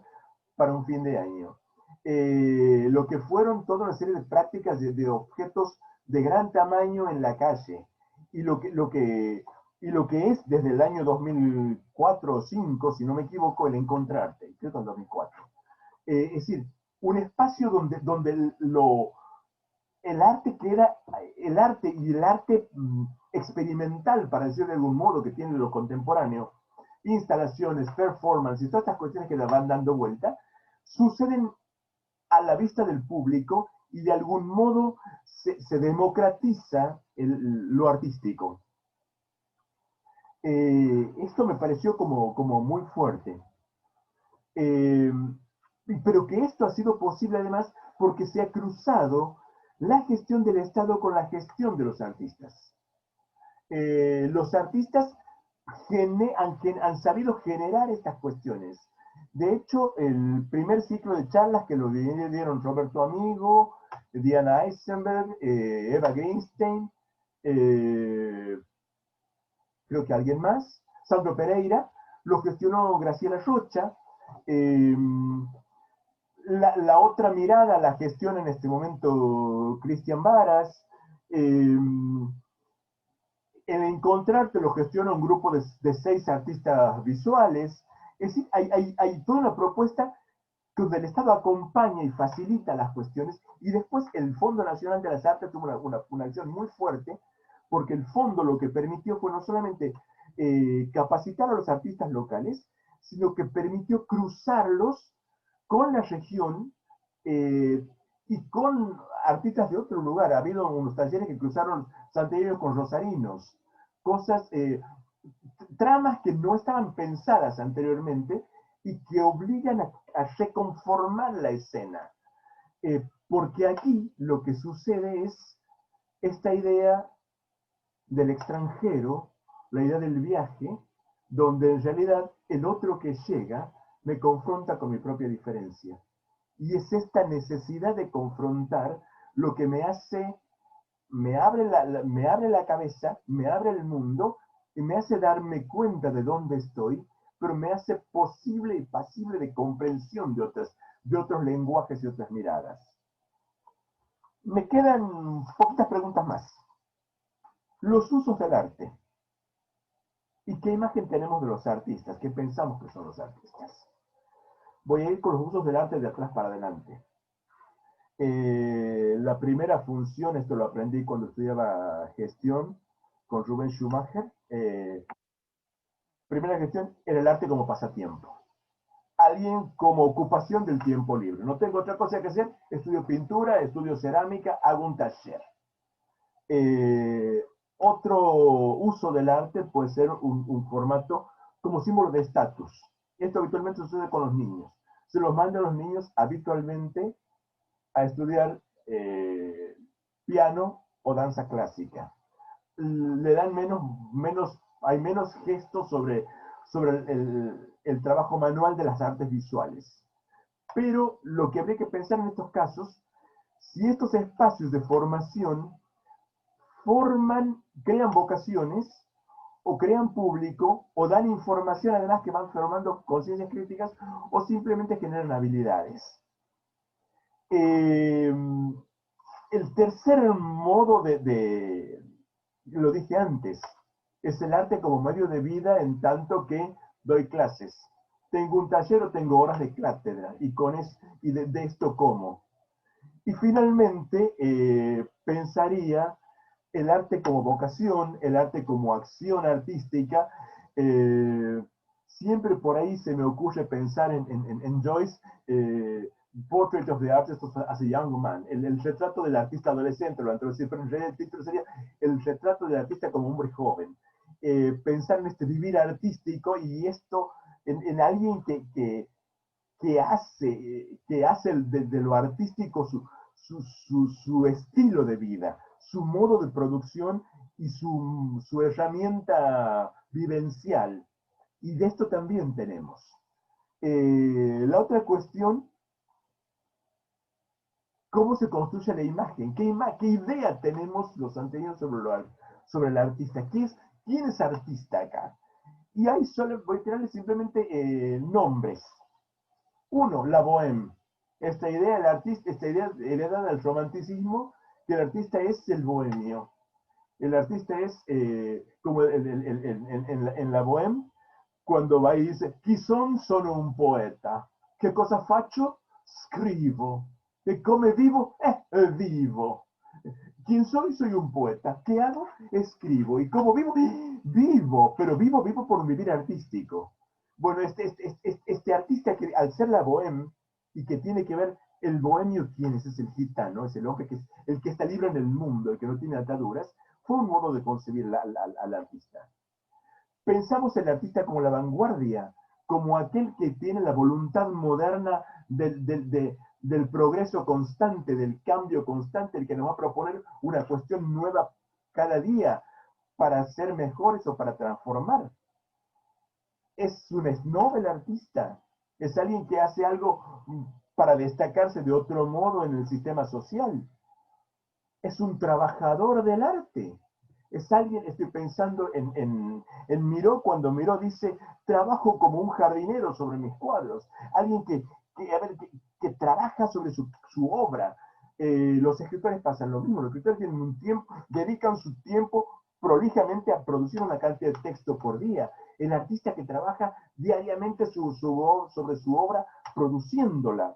para un fin de año. Lo que fueron toda una serie de prácticas de objetos de gran tamaño en la calle. Y lo que es desde el año 2004 o 2005, si no me equivoco, el Encontrarte, creo que en 2004. Es decir, un espacio donde el arte que era el arte y el arte experimental, para decirlo de algún modo, que tiene lo contemporáneo, instalaciones, performance y todas estas cuestiones que le van dando vuelta, suceden a la vista del público y de algún modo se democratiza lo artístico. Esto me pareció como muy fuerte. Pero que esto ha sido posible además porque se ha cruzado la gestión del Estado con la gestión de los artistas. Los artistas han sabido generar estas cuestiones. De hecho, el primer ciclo de charlas que lo dieron Roberto Amigo, Diana Eisenberg, Eva Greenstein, creo que alguien más, Sandro Pereira, lo gestionó Graciela Rocha. La otra mirada la gestiona en este momento Cristian Varas. El Encontrarte lo gestiona un grupo de 6 artistas visuales. Es decir, hay toda una propuesta donde el Estado acompaña y facilita las cuestiones, y después el Fondo Nacional de las Artes tuvo una acción muy fuerte, porque el fondo lo que permitió fue no solamente capacitar a los artistas locales, sino que permitió cruzarlos con la región y con artistas de otro lugar. Ha habido unos talleres que cruzaron santiagueños con rosarinos, cosas, tramas que no estaban pensadas anteriormente y que obligan a reconformar la escena. Porque aquí lo que sucede es esta idea del extranjero, la idea del viaje, donde en realidad el otro que llega me confronta con mi propia diferencia. Y es esta necesidad de confrontar lo que me hace, me abre la cabeza, me abre el mundo y me hace darme cuenta de dónde estoy, pero me hace posible y pasible de comprensión de otros lenguajes y otras miradas. Me quedan poquitas preguntas más. Los usos del arte. ¿Y qué imagen tenemos de los artistas? ¿Qué pensamos que son los artistas? Voy a ir con los usos del arte de atrás para adelante. La primera función, esto lo aprendí cuando estudiaba gestión con Rubén Schumacher. Primera gestión era el arte como pasatiempo. Alguien como ocupación del tiempo libre. No tengo otra cosa que hacer, estudio pintura, estudio cerámica, hago un taller. Otro uso del arte puede ser un formato como símbolo de estatus. Esto habitualmente sucede con los niños. se los manda a los niños habitualmente a estudiar piano o danza clásica. Le dan hay menos gestos sobre el trabajo manual de las artes visuales. Pero lo que habría que pensar en estos casos, si estos espacios de formación crean vocaciones, o crean público, o dan información además que van formando conciencias críticas, o simplemente generan habilidades. El tercer modo lo dije antes, es el arte como medio de vida en tanto que doy clases. Tengo un taller o tengo horas de cátedra, y de esto como. Y finalmente, pensaría el arte como vocación, el arte como acción artística. Siempre por ahí se me ocurre pensar en Joyce, Portrait of the Artist as a Young Man, el retrato del artista adolescente, lo anterior, pero en realidad el título sería el retrato del artista como hombre joven. Pensar en este vivir artístico y esto en alguien que hace de lo artístico su estilo de vida, su modo de producción y su herramienta vivencial. Y de esto también tenemos. La otra cuestión, ¿cómo se construye la imagen? ¿Qué idea tenemos los anteriores sobre el artista? ¿Quién es artista acá? Y ahí solo voy a tirarle simplemente nombres. Uno, la bohème. Esta idea del artista, esta idea heredada del romanticismo, que el artista es el bohemio. El artista es, como en la bohème, quando va e dice, chi sono un poeta. Che cosa faccio? Scrivo. E come vivo? Vivo. ¿Quién soy? Soy un poeta. ¿Qué hago? Escribo. ¿Y cómo vivo? Vivo, pero vivo por un vivir artístico. Bueno, este artista que al ser la bohème y que tiene que ver el bohemio, ¿quién es? Es el gitano, es el hombre que es el que está libre en el mundo, el que no tiene ataduras, fue un modo de concebir al artista. Pensamos en el artista como la vanguardia, como aquel que tiene la voluntad moderna del progreso constante, del cambio constante, el que nos va a proponer una cuestión nueva cada día para ser mejores o para transformar. Es un snob el artista, es alguien que hace algo para destacarse de otro modo en el sistema social. Es un trabajador del arte. Es alguien, estoy pensando en Miró, cuando Miró dice, trabajo como un jardinero sobre mis cuadros. Alguien que trabaja sobre su obra. Los escritores pasan lo mismo. Los escritores tienen un tiempo, dedican su tiempo prolijamente a producir una cantidad de texto por día. El artista que trabaja diariamente sobre su obra, produciéndola.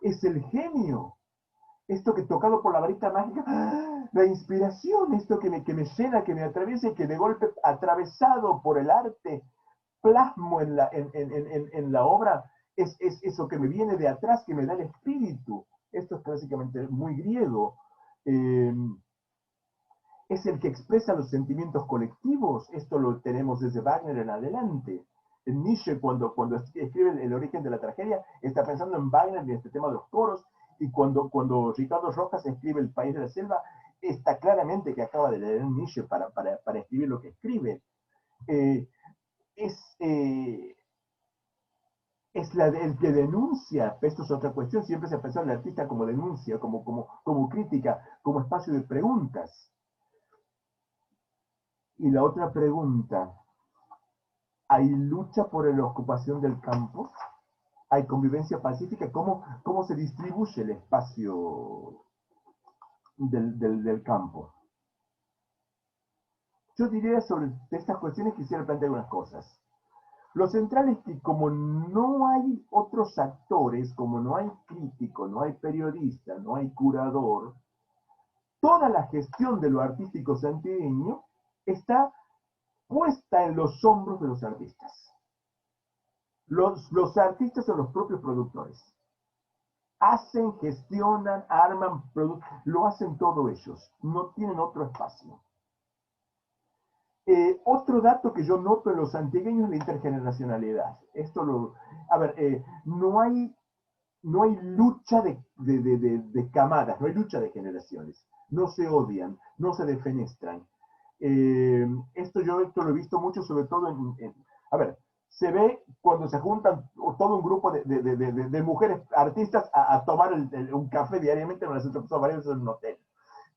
Es el genio. Esto que tocado por la varita mágica, la inspiración, esto que me llena, que me atraviesa y que de golpe, atravesado por el arte, plasmo en la obra, es eso que me viene de atrás, que me da el espíritu. Esto es clásicamente muy griego. Es el que expresa los sentimientos colectivos. Esto lo tenemos desde Wagner en adelante. En Nietzsche, cuando escribe El origen de la tragedia, está pensando en Wagner y en este tema de los coros. Y cuando Ricardo Rojas escribe El país de la selva, está claramente que acaba de leer Nietzsche para escribir lo que escribe. Es el que denuncia. Esto es otra cuestión. Siempre se ha pensado en el artista como denuncia, como crítica, como espacio de preguntas. Y la otra pregunta, ¿hay lucha por la ocupación del campo? ¿Hay convivencia pacífica? ¿Cómo se distribuye el espacio del campo? Yo diría sobre estas cuestiones, quisiera plantear unas cosas. Lo central es que como no hay otros actores, como no hay crítico, no hay periodista, no hay curador, toda la gestión de lo artístico santiagueño está puesta en los hombros de los artistas. Los artistas son los propios productores. Hacen, gestionan, arman, lo hacen todo ellos. No tienen otro espacio. Otro dato que yo noto en los santiagueños es la intergeneracionalidad. A ver, no hay lucha de camadas, no hay lucha de generaciones. No se odian, no se defenestran. Esto lo he visto mucho, sobre todo a ver, se ve cuando se juntan todo un grupo de mujeres artistas a tomar un café diariamente, me las he pasado varias veces en un hotel.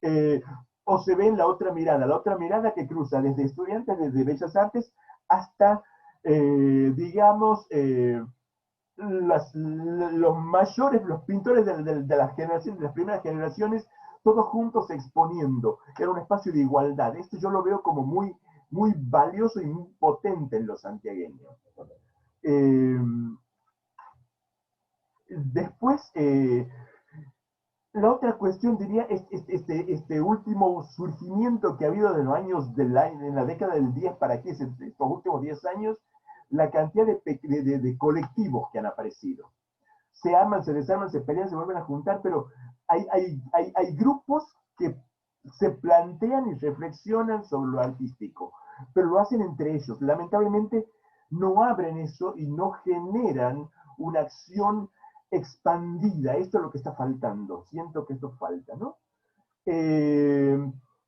Eh, o se ve en la otra mirada que cruza desde estudiantes de Bellas Artes hasta, digamos, los mayores, los pintores las generaciones, de las primeras generaciones, todos juntos exponiendo. Era un espacio de igualdad. Esto yo lo veo como muy, muy valioso y muy potente en los santiagueños. Eh, Después, la otra cuestión, diría, es este último surgimiento que ha habido de los años, en la década del 10 para aquí, estos últimos 10 años, la cantidad de colectivos que han aparecido. Se arman, se desarman, se pelean, se vuelven a juntar, pero hay grupos que se plantean y reflexionan sobre lo artístico, pero lo hacen entre ellos. Lamentablemente no abren eso y no generan una acción expandida. Esto es lo que está faltando. Siento que esto falta, ¿no?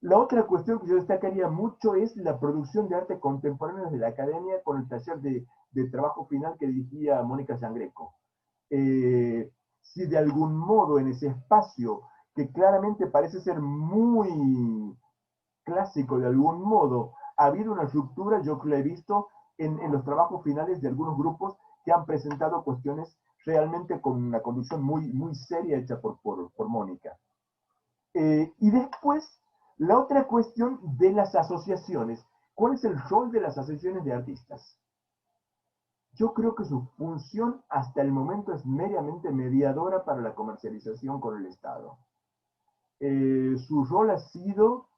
La otra cuestión que yo destacaría mucho es la producción de arte contemporáneo desde la academia con el taller de trabajo final que dirigía Mónica Sangreco. Si de algún modo en ese espacio, que claramente parece ser muy clásico de algún modo, ha habido una ruptura, yo la he visto en los trabajos finales de algunos grupos que han presentado cuestiones realmente con una conducción muy, muy seria hecha por Mónica. Y después, la otra cuestión de las asociaciones. ¿Cuál es el rol de las asociaciones de artistas? Yo creo que su función hasta el momento es meramente mediadora para la comercialización con el Estado. Su rol ha sido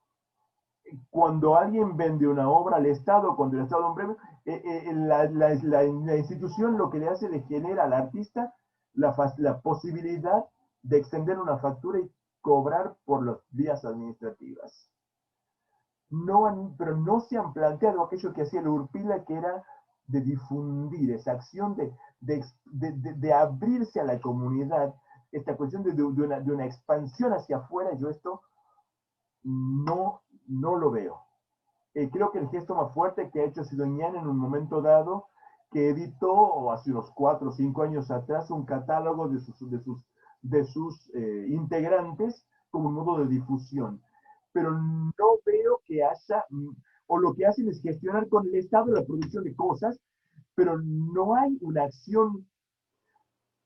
cuando alguien vende una obra al Estado, cuando el Estado da un premio, la institución lo que le hace le genera al artista la posibilidad de extender una factura y cobrar por las vías administrativas. Pero no se han planteado aquello que hacía el Urpila, que era de difundir esa acción de abrirse a la comunidad, esta cuestión de una expansión hacia afuera. Yo esto no lo veo. Creo que el gesto más fuerte que ha hecho Sidoñán en un momento dado, que editó hace unos 4 o 5 años atrás un catálogo de sus integrantes como un modo de difusión. Pero no veo que haya, o lo que hacen es gestionar con el Estado la producción de cosas, pero no hay una acción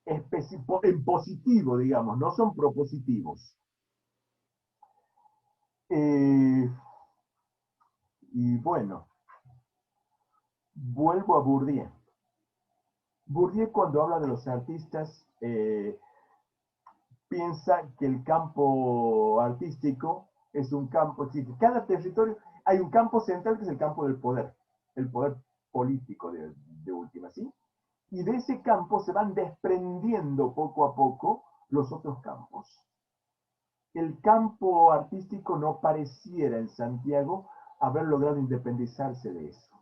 en positivo, digamos, no son propositivos. Y bueno, vuelvo a Bourdieu. Bourdieu, cuando habla de los artistas, piensa que el campo artístico es un campo, sí, cada territorio, hay un campo central que es el campo del poder, el poder político de última, ¿sí? Y de ese campo se van desprendiendo poco a poco los otros campos. El campo artístico no pareciera en Santiago haber logrado independizarse de eso.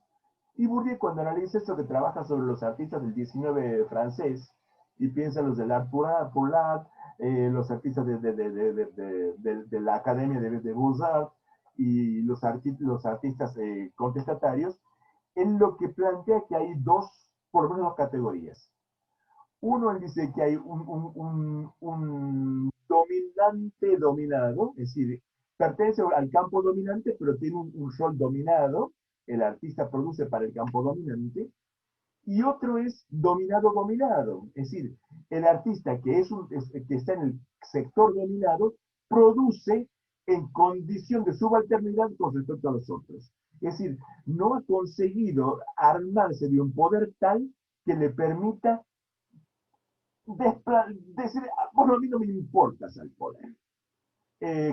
Y Bourdieu, cuando analiza esto, que trabaja sobre los artistas del 19 francés y piensa en los del Art pour l'Art, los artistas de la Academia de Beaux-Arts y los artistas contestatarios, él lo que plantea que hay por lo menos dos categorías. Uno, él dice que hay un dominante dominado, es decir, pertenece al campo dominante, pero tiene un rol dominado. El artista produce para el campo dominante. Y otro es dominado-dominado, es decir, el artista que está en el sector dominado produce en condición de subalternidad con respecto a los otros. Es decir, no ha conseguido armarse de un poder tal que le permita decir, bueno, a mí no me importas al poder.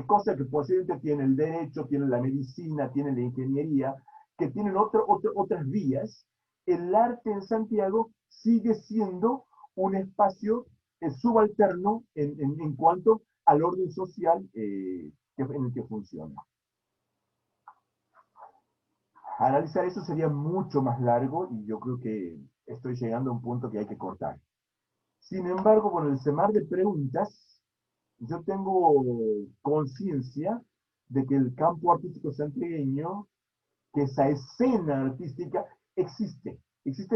Cosa que posiblemente tiene el derecho, tiene la medicina, tiene la ingeniería, que tienen otras vías. El arte en Santiago sigue siendo un espacio subalterno en cuanto al orden social en el que funciona. Analizar eso sería mucho más largo y yo creo que estoy llegando a un punto que hay que cortar. Sin embargo, con el semar de preguntas, yo tengo conciencia de que el campo artístico santiagueño, que esa escena artística existe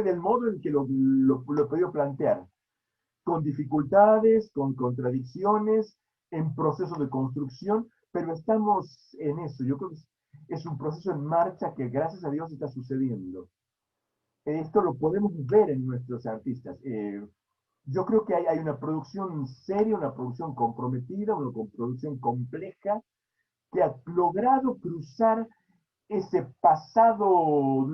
del modo en que lo he podido plantear, con dificultades, con contradicciones, en proceso de construcción, pero estamos en eso. Yo creo que es un proceso en marcha que gracias a Dios está sucediendo. Esto lo podemos ver en nuestros artistas. Yo creo que hay una producción seria, una producción comprometida, una producción compleja, que ha logrado cruzar ese pasado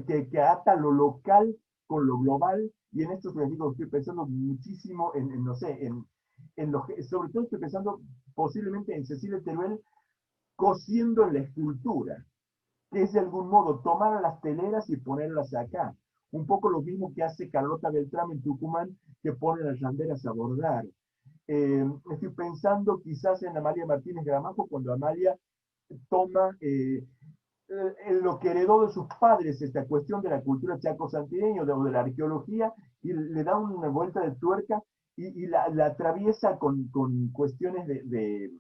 que ata lo local con lo global, y en esto estoy pensando muchísimo no sé, sobre todo estoy pensando posiblemente en Cecilia Teruel cosiendo en la escultura, que es de algún modo tomar a las teleras y ponerlas acá. Un poco lo mismo que hace Carlota Beltrán en Tucumán, que pone las banderas a bordar. Estoy pensando quizás en Amalia Martínez Gramajo, cuando Amalia toma lo que heredó de sus padres, esta cuestión de la cultura chaco-santiagueña o de la arqueología, y le da una vuelta de tuerca y la atraviesa con cuestiones de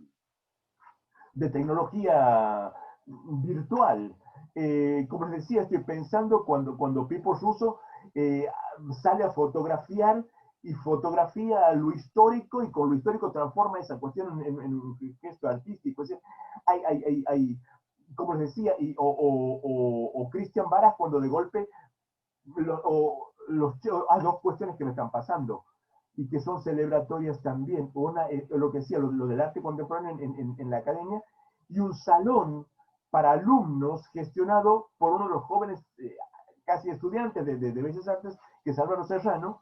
tecnología virtual. Como les decía, estoy pensando cuando Pipo Russo sale a fotografiar y fotografía lo histórico y con lo histórico transforma esa cuestión en un gesto artístico. Es decir, hay como les decía, o Cristian Varas cuando de golpe hay dos cuestiones que me están pasando y que son celebratorias también. Una, lo que decía, lo del arte contemporáneo en la academia, y un salón para alumnos gestionado por uno de los jóvenes, casi estudiantes de Bellas Artes, que es Álvaro Serrano,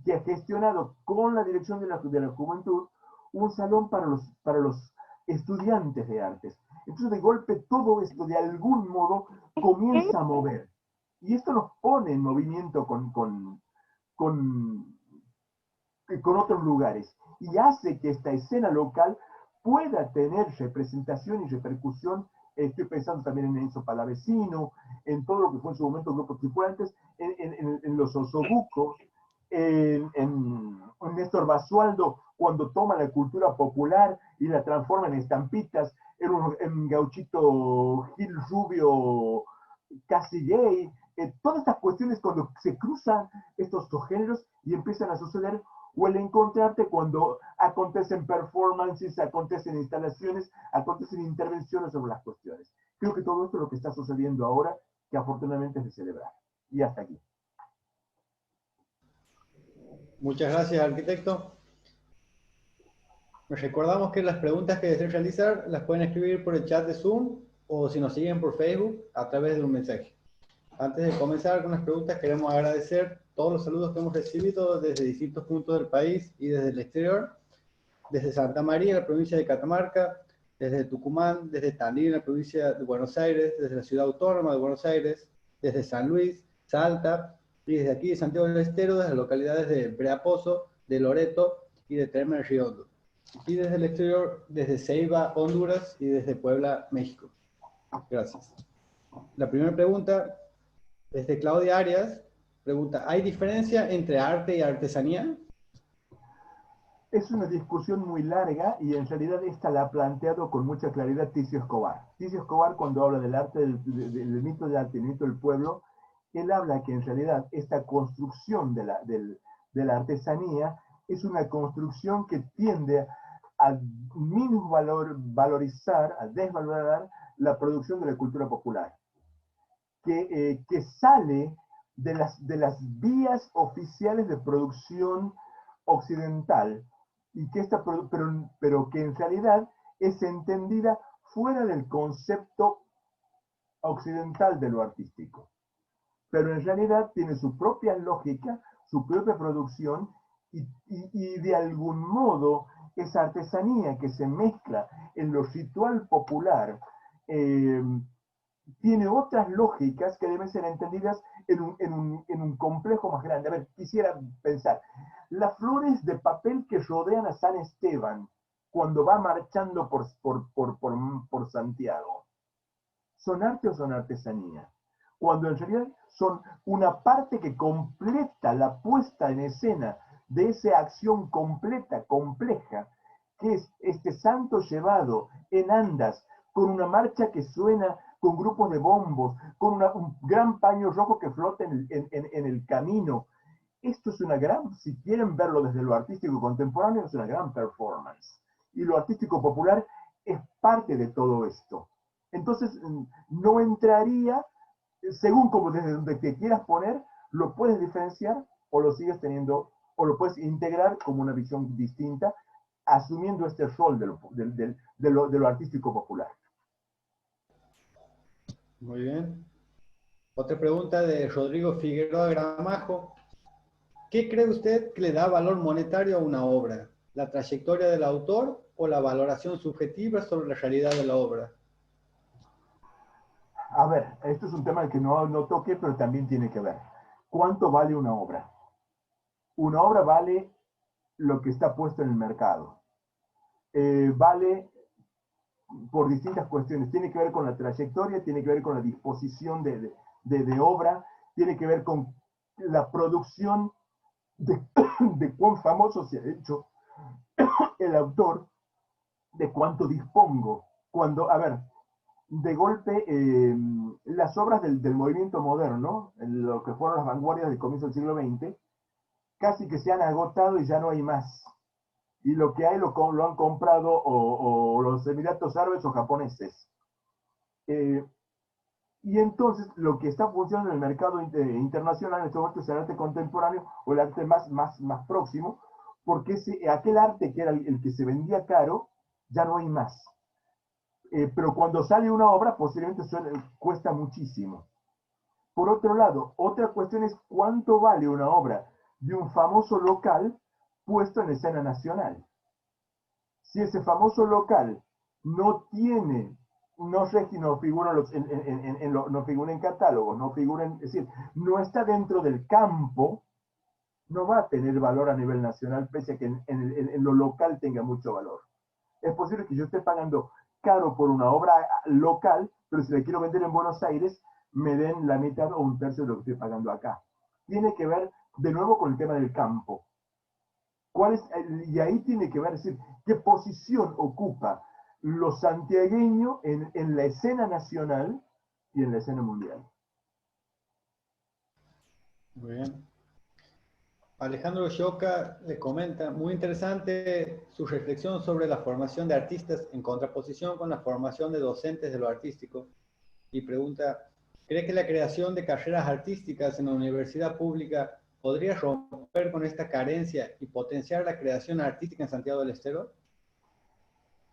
que ha gestionado con la dirección de la juventud un salón para los estudiantes de artes. Entonces, de golpe, todo esto de algún modo comienza a mover. Y esto nos pone en movimiento con otros lugares y hace que esta escena local pueda tener representación y repercusión. Estoy pensando también en Enzo Palavecino, en todo lo que fue en su momento Grupo Tripulantes, en los osobucos, en Néstor Basualdo, cuando toma la cultura popular y la transforma en estampitas, en Gauchito Gil Rubio, casi gay, todas estas cuestiones cuando se cruzan estos dos géneros y empiezan a suceder, o el encontrarte cuando acontecen performances, acontecen instalaciones, acontecen intervenciones sobre las cuestiones. Creo que todo esto es lo que está sucediendo ahora, que afortunadamente es de celebrar. Y hasta aquí. Muchas gracias, arquitecto. Les recordamos que las preguntas que deseen realizar las pueden escribir por el chat de Zoom o si nos siguen por Facebook a través de un mensaje. Antes de comenzar con las preguntas, queremos agradecer todos los saludos que hemos recibido desde distintos puntos del país y desde el exterior, desde Santa María, en la provincia de Catamarca, desde Tucumán, desde Tandil, en la provincia de Buenos Aires, desde la ciudad autónoma de Buenos Aires, desde San Luis, Salta, y desde aquí de Santiago del Estero, desde las localidades de Breapozo, de Loreto y de Terme Riondo. Y desde el exterior, desde Ceiba, Honduras, y desde Puebla, México. Gracias. La primera pregunta es de Claudia Arias. Pregunta, ¿hay diferencia entre arte y artesanía? Es una discusión muy larga y en realidad esta la ha planteado con mucha claridad Ticio Escobar. Ticio Escobar, cuando habla del arte, del mito del arte, el mito del pueblo, él habla que en realidad esta construcción de la artesanía es una construcción que tiende a valorizar, a desvalorar la producción de la cultura popular, que sale de las vías oficiales de producción occidental y que pero que en realidad es entendida fuera del concepto occidental de lo artístico. Pero en realidad tiene su propia lógica, su propia producción y de algún modo esa artesanía que se mezcla en lo ritual popular tiene otras lógicas que deben ser entendidas en un complejo más grande. A ver, quisiera pensar, las flores de papel que rodean a San Esteban cuando va marchando por Santiago. ¿Son arte o son artesanía? Cuando en realidad son una parte que completa la puesta en escena de esa acción completa, compleja, que es este santo llevado en andas, con una marcha que suena con grupos de bombos, con un gran paño rojo que flota en el camino. Esto es una gran, si quieren verlo desde lo artístico contemporáneo, es una gran performance. Y lo artístico popular es parte de todo esto. Entonces, no entraría, según como desde donde te quieras poner, lo puedes diferenciar o lo sigues teniendo, o lo puedes integrar como una visión distinta, asumiendo este rol de lo artístico popular. Muy bien. Otra pregunta de Rodrigo Figueroa Gramajo. ¿Qué cree usted que le da valor monetario a una obra? ¿La trayectoria del autor o la valoración subjetiva sobre la realidad de la obra? A ver, esto es un tema que no toqué, pero también tiene que ver. ¿Cuánto vale una obra? Una obra vale lo que está puesto en el mercado. Vale por distintas cuestiones. Tiene que ver con la trayectoria, tiene que ver con la disposición de obra, tiene que ver con la producción de cuán famoso se ha hecho el autor, de cuánto dispongo. Cuando, a ver, de golpe, las obras del movimiento moderno, lo que fueron las vanguardias del comienzo del siglo XX, casi que se han agotado y ya no hay más. Y lo que hay lo han comprado o los Emiratos Árabes o japoneses. Y entonces lo que está funcionando en el mercado internacional en este momento es el arte contemporáneo o el arte más próximo, porque aquel arte que era el que se vendía caro, ya no hay más. Pero cuando sale una obra, posiblemente cuesta muchísimo. Por otro lado, otra cuestión es cuánto vale una obra de un famoso local puesto en escena nacional. Si ese famoso local no tiene, no figura, no figura en catálogos, no figura es decir, no está dentro del campo, no va a tener valor a nivel nacional, pese a que en lo local tenga mucho valor. Es posible que yo esté pagando caro por una obra local, pero si la quiero vender en Buenos Aires, me den la mitad o un tercio de lo que estoy pagando acá. Tiene que ver de nuevo con el tema del campo. Y ahí tiene que ver, es decir, qué posición ocupa lo santiagueño en la escena nacional y en la escena mundial. Muy bien. Alejandro Lloca le comenta, muy interesante su reflexión sobre la formación de artistas en contraposición con la formación de docentes de lo artístico. Y pregunta, ¿cree que la creación de carreras artísticas en la universidad pública podría romper con esta carencia y potenciar la creación artística en Santiago del Estero?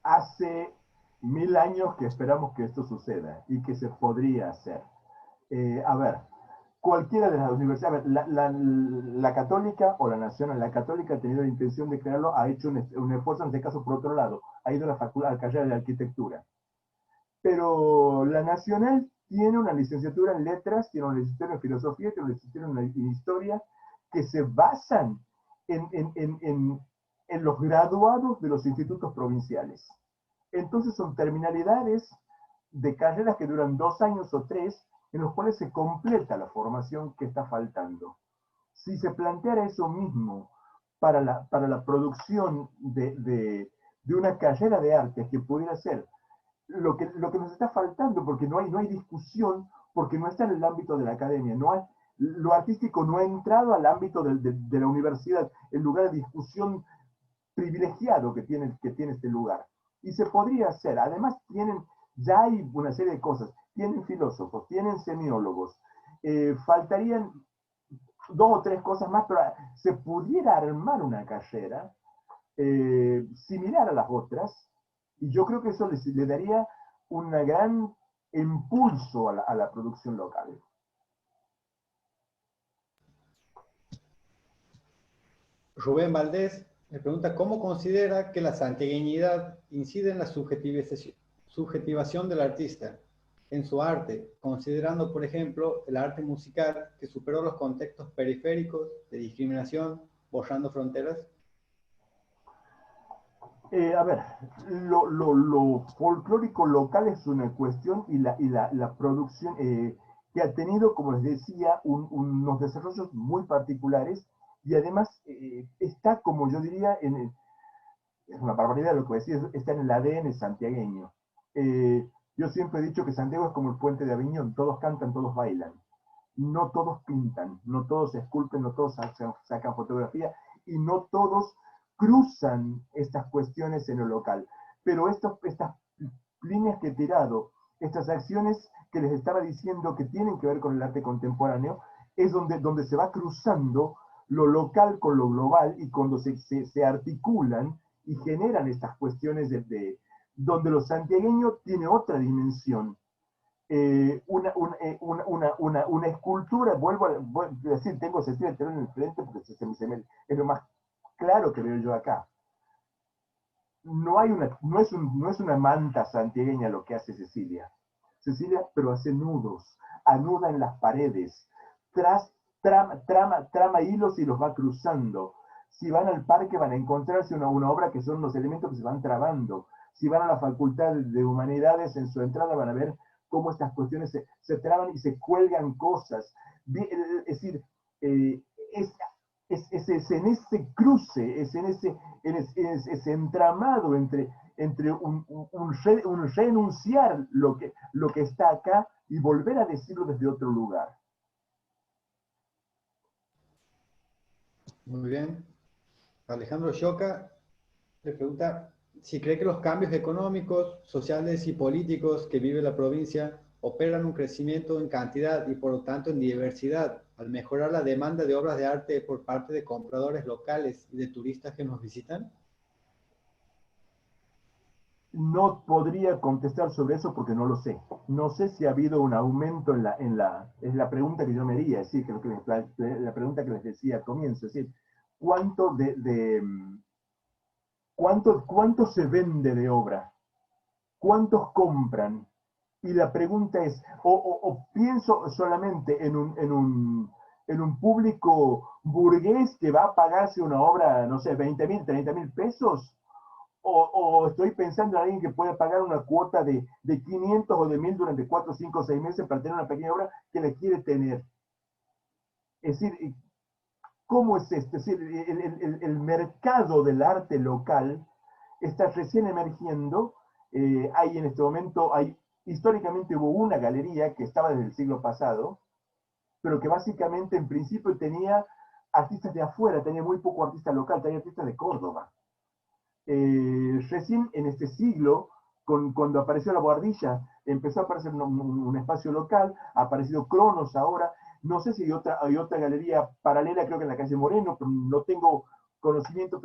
Hace 1000 años que esperamos que esto suceda y que se podría hacer. A ver, cualquiera de las universidades, la católica o la nacional, la católica ha tenido la intención de crearlo, ha hecho un esfuerzo, en este caso por otro lado, ha ido a la facultad, a la carrera de arquitectura. Pero la nacional tiene una licenciatura en letras, tiene una licenciatura en filosofía, tiene una licenciatura en historia, que se basan en los graduados de los institutos provinciales. Entonces son terminalidades de carreras que duran 2 años o 3, en los cuales se completa la formación que está faltando. Si se planteara eso mismo para la producción de una carrera de arte que pudiera ser lo que nos está faltando, porque no hay discusión, porque no está en el ámbito de la academia, lo artístico no ha entrado al ámbito de la universidad, el lugar de discusión privilegiado que tiene este lugar. Y se podría hacer, además ya hay una serie de cosas, tienen filósofos, tienen semiólogos, faltarían 2 o 3 cosas más, pero se pudiera armar una carrera similar a las otras, y yo creo que eso le daría un gran impulso a la producción local. Rubén Valdés le pregunta, ¿cómo considera que la santiagueñidad incide en la subjetivación del artista en su arte, considerando, por ejemplo, el arte musical que superó los contextos periféricos de discriminación, borrando fronteras? A ver, lo folclórico local es una cuestión y la producción que ha tenido, como les decía, unos desarrollos muy particulares y además está, como yo diría, es una barbaridad lo que voy a decir, está en el ADN santiagueño. Yo siempre he dicho que Santiago es como el puente de Aviñón, todos cantan, todos bailan. No todos pintan, no todos esculpen, no todos sacan fotografía y no todos cruzan estas cuestiones en lo local. Pero estas líneas que he tirado, estas acciones que les estaba diciendo que tienen que ver con el arte contemporáneo, es donde se va cruzando lo local con lo global y cuando se articulan y generan estas cuestiones donde lo santiagueño tiene otra dimensión. Una escultura, vuelvo a decir, tengo Cecilia Terón en el frente porque es lo más claro que veo yo acá. No es una manta santiagueña lo que hace Cecilia. Cecilia, pero hace nudos, anuda en las paredes, trama hilos y los va cruzando. Si van al parque van a encontrarse una obra que son los elementos que se van trabando. Si van a la Facultad de Humanidades, en su entrada van a ver cómo estas cuestiones se traban y se cuelgan cosas. Es decir, es en ese cruce, es en ese entramado entre un renunciar lo que está acá y volver a decirlo desde otro lugar. Muy bien. Alejandro Choca le pregunta si cree que los cambios económicos, sociales y políticos que vive la provincia operan un crecimiento en cantidad y por lo tanto en diversidad al mejorar la demanda de obras de arte por parte de compradores locales y de turistas que nos visitan. No podría contestar sobre eso porque no lo sé. No sé si ha habido un aumento es la pregunta que yo me haría, es decir, la pregunta que les decía al comienzo, es decir, ¿cuánto se vende de obra? ¿Cuántos compran? Y la pregunta es, o pienso solamente en un público burgués que va a pagarse una obra, no sé, 20.000, 30.000 pesos, o estoy pensando en alguien que puede pagar una cuota de 500 o de 1.000 durante 4, 5, 6 meses para tener una pequeña obra que le quiere tener. Es decir, ¿cómo es esto? Es decir, el mercado del arte local está recién emergiendo. Hay en este momento, históricamente hubo una galería que estaba desde el siglo pasado, pero que básicamente en principio tenía artistas de afuera, tenía muy poco artista local, tenía artistas de Córdoba. Recién en este siglo, cuando apareció la Boardilla, empezó a aparecer un espacio local, ha aparecido Cronos ahora, no sé si hay otra galería paralela, creo que en la calle Moreno, pero no tengo conocimiento,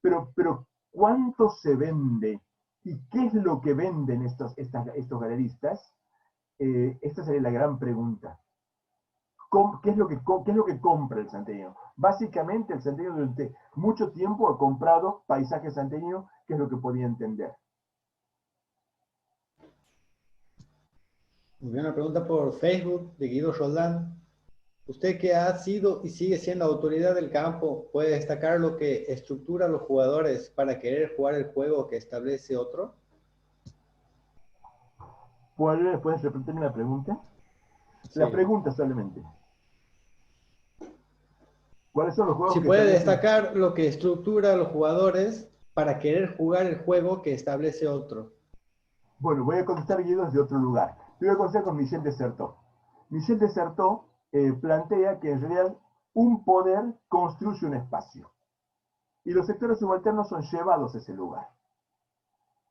pero ¿cuánto se vende? ¿Y qué es lo que venden estos galeristas? Esta sería la gran pregunta. ¿Qué es lo que compra el santeño? Básicamente el santeño durante mucho tiempo ha comprado paisaje santeño, que es lo que podía entender. Muy bien, una pregunta por Facebook de Guido Roldán. Usted que ha sido y sigue siendo autoridad del campo, ¿puede destacar lo que estructura a los jugadores para querer jugar el juego que establece otro? ¿Puedes repetirme la pregunta? La Sí. pregunta solamente. ¿Cuáles son los juegos Si que puede establecen? destacar lo que estructura a los jugadores para querer jugar el juego que establece otro. Bueno, voy a contestar Guido desde otro lugar. Te voy a contestar con Michel Dessertó. Michel Dessertó plantea que en realidad un poder construye un espacio y los sectores subalternos son llevados a ese lugar.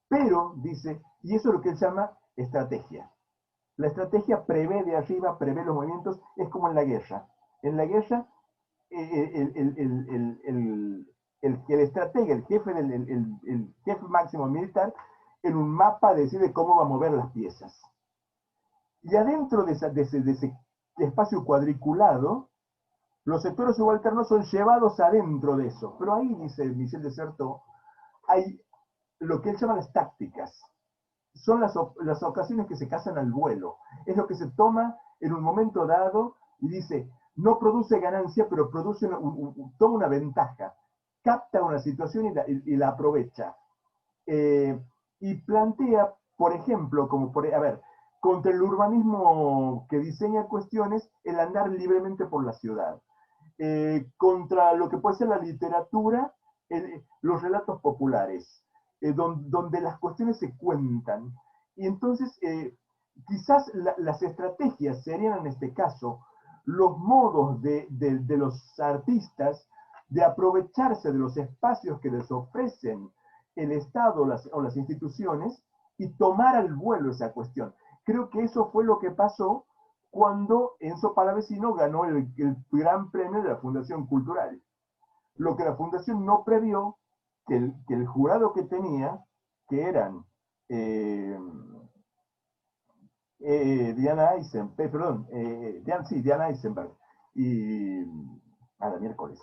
Pero, dice, y eso es lo que él llama estrategia. La estrategia prevé de arriba, prevé los movimientos, es como en la guerra. En la guerra, el estratega, el jefe máximo militar, en un mapa decide cómo va a mover las piezas. Y adentro de ese espacio cuadriculado, los sectores subalternos son llevados adentro de eso. Pero ahí, dice Michel Dessertó, hay lo que él llama las tácticas. Son las ocasiones que se casan al vuelo. Es lo que se toma en un momento dado y dice, no produce ganancia, pero toma una ventaja, capta una situación y la aprovecha. y plantea, por ejemplo, contra el urbanismo que diseña cuestiones, el andar libremente por la ciudad. Contra lo que puede ser la literatura, los relatos populares, donde las cuestiones se cuentan. Y entonces, quizás las estrategias serían en este caso los modos de los artistas de aprovecharse de los espacios que les ofrecen el Estado o las instituciones y tomar al vuelo esa cuestión. Creo que eso fue lo que pasó cuando Enzo Palavecino ganó el gran premio de la Fundación Cultural. Lo que la Fundación no previó, que el jurado que tenía, que eran Diana Eisenberg y a la miércoles,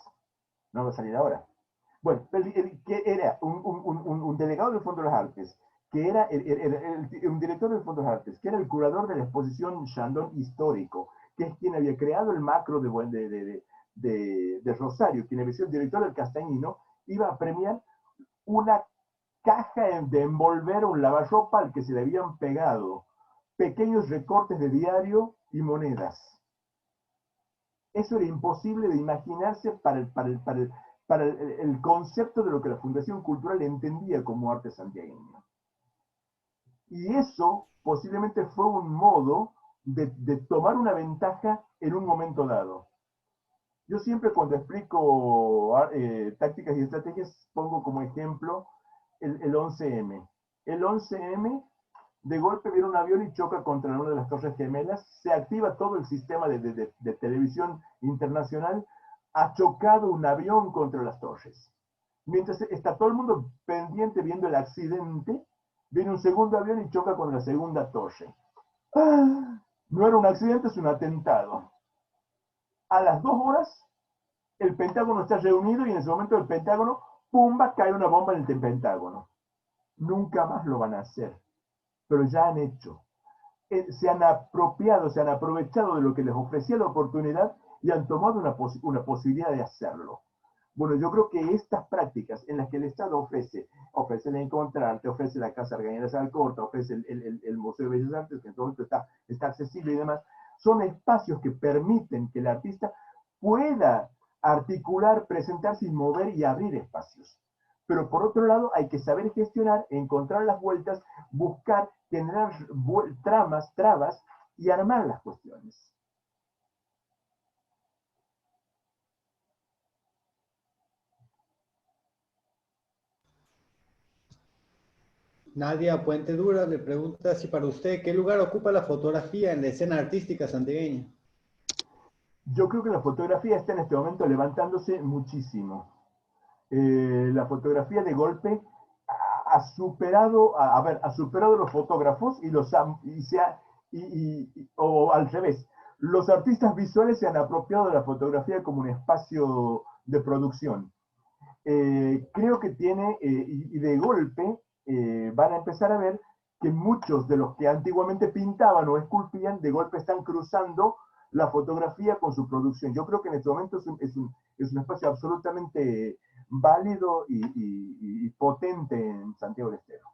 no va a salir ahora. Bueno, que era un delegado del Fondo de las Artes, que era un director del Fondo de las Artes, que era el curador de la exposición Chandon histórico, que es quien había creado el macro de Rosario, quien había sido el director del Castañino, iba a premiar una caja de envolver, un lavarropa al que se le habían pegado pequeños recortes de diario y monedas. Eso era imposible de imaginarse para el concepto de lo que la Fundación Cultural entendía como arte santiagueño. Y eso posiblemente fue un modo de tomar una ventaja en un momento dado. Yo siempre cuando explico tácticas y estrategias pongo como ejemplo el 11M. El 11M, de golpe viene un avión y choca contra una de las Torres Gemelas, se activa todo el sistema de televisión internacional, ha chocado un avión contra las torres. Mientras está todo el mundo pendiente viendo el accidente, viene un segundo avión y choca con la segunda torre. No era un accidente, es un atentado. A las 2 horas, el Pentágono está reunido y en ese momento el Pentágono, ¡pumba!, cae una bomba en el Pentágono. Nunca más lo van a hacer, pero ya han hecho. Se han apropiado, se han aprovechado de lo que les ofrecía la oportunidad y han tomado una posibilidad de hacerlo. Bueno, yo creo que estas prácticas en las que el Estado ofrece el Encontrarte, ofrece la Casa Argañera de Alcorta, ofrece el Museo de Bellas Artes, que en todo momento está accesible y demás, son espacios que permiten que el artista pueda articular, presentarse y mover y abrir espacios. Pero por otro lado hay que saber gestionar, encontrar las vueltas, buscar, generar trabas y armar las cuestiones. Nadia Puente Dura le pregunta si para usted, ¿qué lugar ocupa la fotografía en la escena artística santiagueña? Yo creo que la fotografía está en este momento levantándose muchísimo. La fotografía de golpe ha superado, ha superado los fotógrafos o al revés. Los artistas visuales se han apropiado de la fotografía como un espacio de producción. Creo que tiene, y de golpe van a empezar a ver que muchos de los que antiguamente pintaban o esculpían, de golpe están cruzando la fotografía con su producción. Yo creo que en este momento es un espacio absolutamente válido y potente en Santiago del Estero.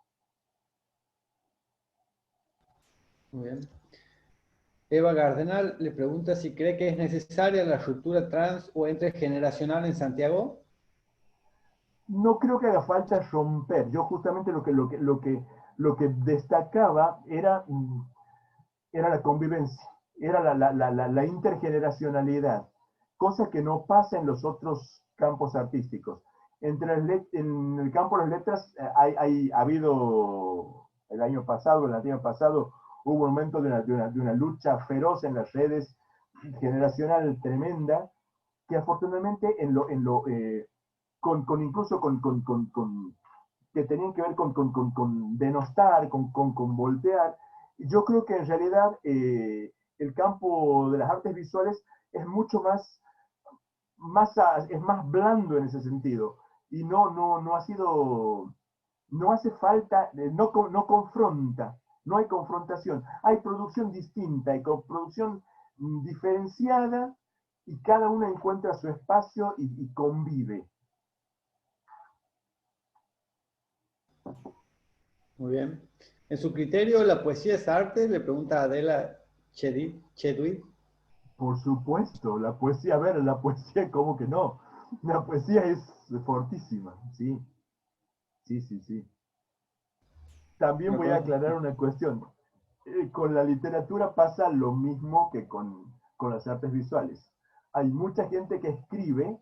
Muy bien. Eva Gardenal le pregunta si cree que es necesaria la ruptura trans o intergeneracional en Santiago. No creo que haga falta romper. Yo justamente lo que destacaba era la convivencia, era la intergeneracionalidad, cosa que no pasa en los otros campos artísticos. En el campo de las letras ha habido, el año pasado, hubo un momento de una lucha feroz en las redes, generacional tremenda, que afortunadamente incluso que tenían que ver con denostar, con voltear. Yo creo que en realidad el campo de las artes visuales es mucho es más blando en ese sentido. Y no ha sido, no hace falta, no confronta, no hay confrontación. Hay producción distinta, hay producción diferenciada y cada uno encuentra su espacio y convive. Muy bien. En su criterio, ¿la poesía es arte? Le pregunta Adela Chedwi. Por supuesto, la poesía, a ver, la poesía, ¿cómo que no? La poesía es fortísima, sí, sí, sí, sí. También Me voy a pregunta, aclarar una cuestión. Con la literatura pasa lo mismo que con las artes visuales. Hay mucha gente que escribe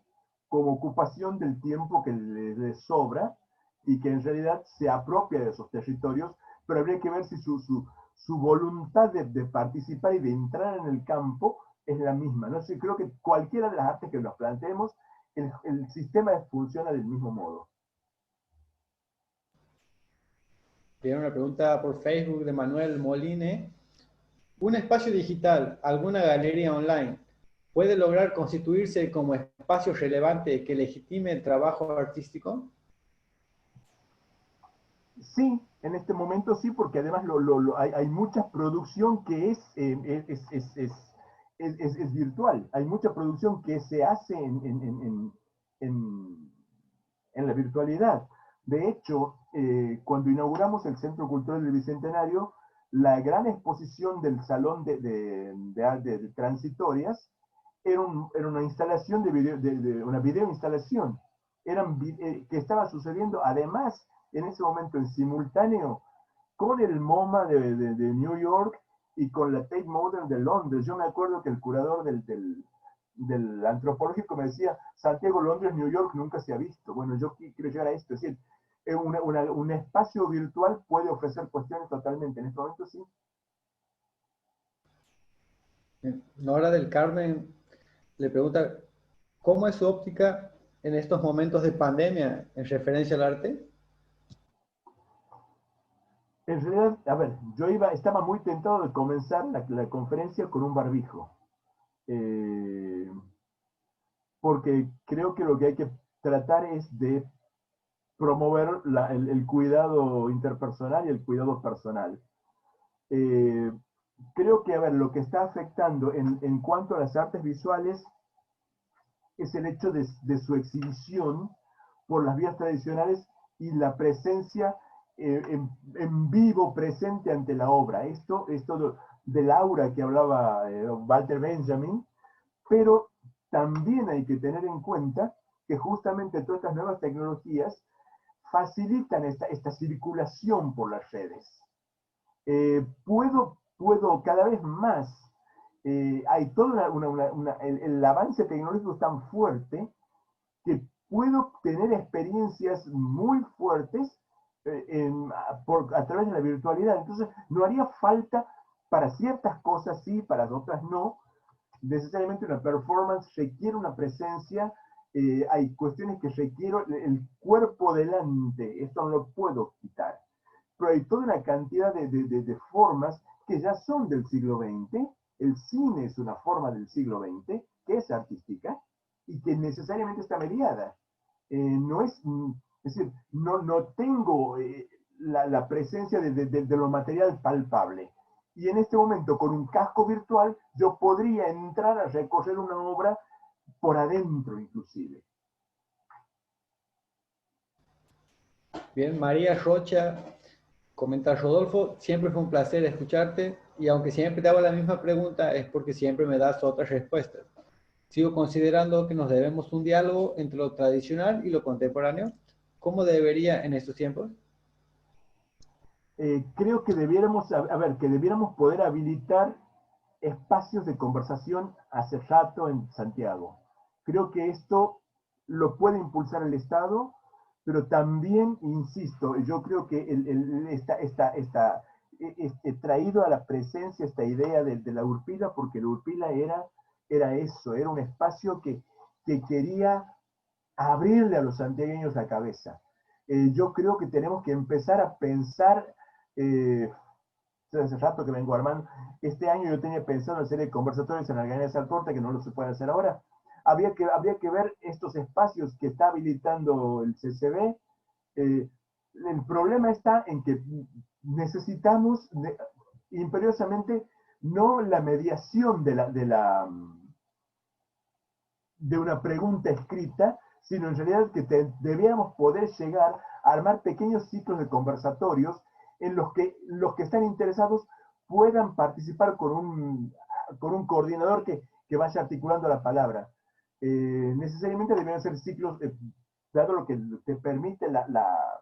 como ocupación del tiempo que le sobra y que en realidad se apropia de esos territorios, pero habría que ver si su voluntad de participar y de entrar en el campo es la misma. No sé, creo que cualquiera de las artes que nos planteemos, el sistema funciona del mismo modo. viene una pregunta por Facebook de Manuel Moline. ¿Un espacio digital, alguna galería online, puede lograr constituirse como espacio relevante que legitime el trabajo artístico? Sí, en este momento sí, porque además hay mucha producción que es virtual. Hay mucha producción que se hace en- en la virtualidad. De hecho, cuando inauguramos el Centro Cultural del Bicentenario, la gran exposición del Salón de Transitorias era una instalación una video instalación que estaba sucediendo además en ese momento en simultáneo con el MoMA de New York y con la Tate Modern de Londres. Yo me acuerdo que el curador del antropológico me decía, Santiago, Londres, New York nunca se ha visto. Bueno, yo quiero llegar a esto, es decir, un espacio virtual puede ofrecer cuestiones totalmente, en este momento sí. Nora del Carmen le pregunta, ¿cómo es su óptica en estos momentos de pandemia en referencia al arte? En realidad, a ver, estaba muy tentado de comenzar la conferencia con un barbijo. Eh, Porque creo que lo que hay que tratar es de promover el cuidado interpersonal y el cuidado personal. Eh, Creo que, a ver, lo que está afectando en cuanto a las artes visuales es el hecho de su exhibición por las vías tradicionales y la presencia en vivo presente ante la obra. Esto del aura que hablaba Walter Benjamin, pero también hay que tener en cuenta que justamente todas estas nuevas tecnologías facilitan esta circulación por las redes. Puedo cada vez más, hay toda el avance tecnológico es tan fuerte que puedo tener experiencias muy fuertes a través de la virtualidad. Entonces, no haría falta para ciertas cosas sí, para otras no, necesariamente una performance requiere una presencia, hay cuestiones que requiero el cuerpo delante, esto no lo puedo quitar. Pero hay toda una cantidad de formas que ya son del siglo XX, el cine es una forma del siglo XX, que es artística y que necesariamente está mediada. No es decir, no tengo la presencia de lo material palpable. Y en este momento, con un casco virtual, yo podría entrar a recorrer una obra por adentro, inclusive. Bien, María Rocha comenta, Rodolfo, siempre fue un placer escucharte y aunque siempre te hago la misma pregunta es porque siempre me das otras respuestas. Sigo considerando que nos debemos un diálogo entre lo tradicional y lo contemporáneo. ¿Cómo debería en estos tiempos? Creo que debiéramos, a ver, que debiéramos poder habilitar espacios de conversación hace rato en Santiago. Creo que esto lo puede impulsar el Estado, pero también, insisto, yo creo que traído a la presencia esta idea de la Urpila, porque la Urpila era eso, era un espacio que quería abrirle a los santiagueños la cabeza. Yo creo que tenemos que empezar a pensar, hace rato que vengo armando, este año yo tenía pensado hacer el conversatorios en la Galería de Salcorta, que no lo se puede hacer ahora. Habría que ver estos espacios que está habilitando el CCB. El problema está en que necesitamos imperiosamente no la mediación de una pregunta escrita, sino en realidad que debiéramos poder llegar a armar pequeños ciclos de conversatorios en los que están interesados puedan participar con un coordinador que vaya articulando la palabra. Necesariamente deben ser ciclos, dado lo que te permite la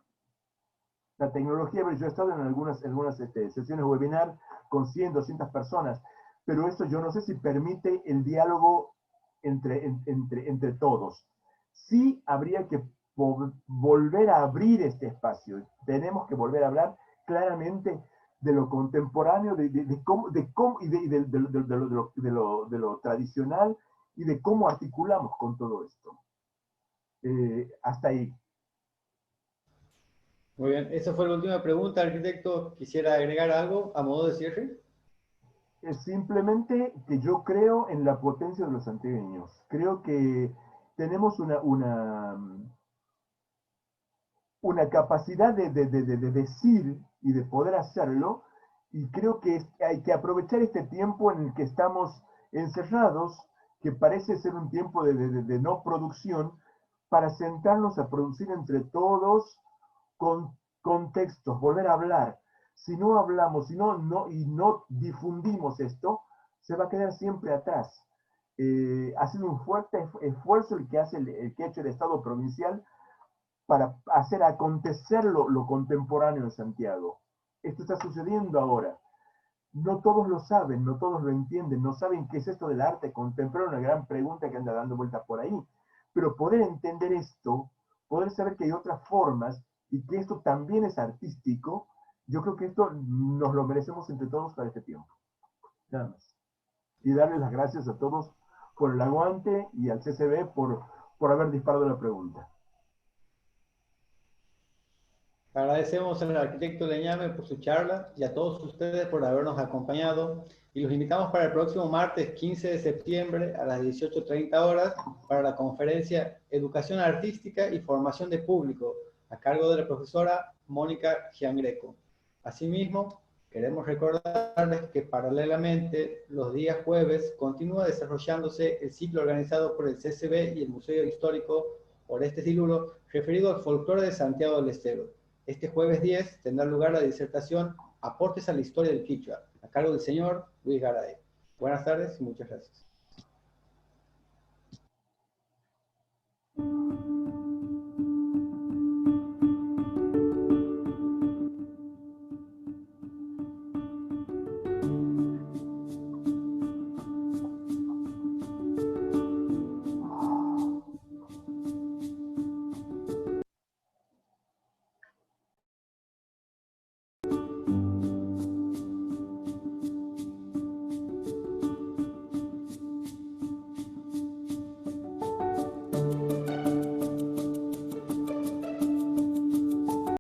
tecnología. Yo he estado en algunas sesiones webinar con 100, 200 personas, pero esto yo no sé si permite el diálogo entre todos. Sí habría que volver a abrir este espacio. Tenemos que volver a hablar claramente de lo contemporáneo, de lo tradicional y de cómo articulamos con todo esto. Hasta ahí. Muy bien, esa fue la última pregunta, arquitecto. ¿Quisiera agregar algo a modo de cierre? Es simplemente que yo creo en la potencia de los santiagueños. Creo que tenemos una capacidad de decir y de poder hacerlo, y creo que hay que aprovechar este tiempo en el que estamos encerrados, que parece ser un tiempo de no producción, para sentarnos a producir entre todos con contextos, volver a hablar. Si no hablamos y no difundimos esto, se va a quedar siempre atrás. Ha sido un fuerte esfuerzo el que ha hecho el Estado provincial para hacer acontecer lo contemporáneo en Santiago. Esto está sucediendo ahora. No todos lo saben, no todos lo entienden, no saben qué es esto del arte contemporáneo, una gran pregunta que anda dando vueltas por ahí. Pero poder entender esto, poder saber que hay otras formas y que esto también es artístico, yo creo que esto nos lo merecemos entre todos para este tiempo. Nada más. Y darles las gracias a todos por el aguante y al CCB por haber disparado la pregunta. Agradecemos al arquitecto Leñame por su charla y a todos ustedes por habernos acompañado, y los invitamos para el próximo martes 15 de septiembre a las 18:30 horas para la conferencia Educación Artística y Formación de Público, a cargo de la profesora Mónica Giangreco. Asimismo, queremos recordarles que paralelamente los días jueves continúa desarrollándose el ciclo organizado por el CCB y el Museo Histórico Orestes Diluro referido al folclore de Santiago del Estero. Este jueves 10 tendrá lugar la disertación Aportes a la historia del Quichua, a cargo del señor Luis Garay. Buenas tardes y muchas gracias.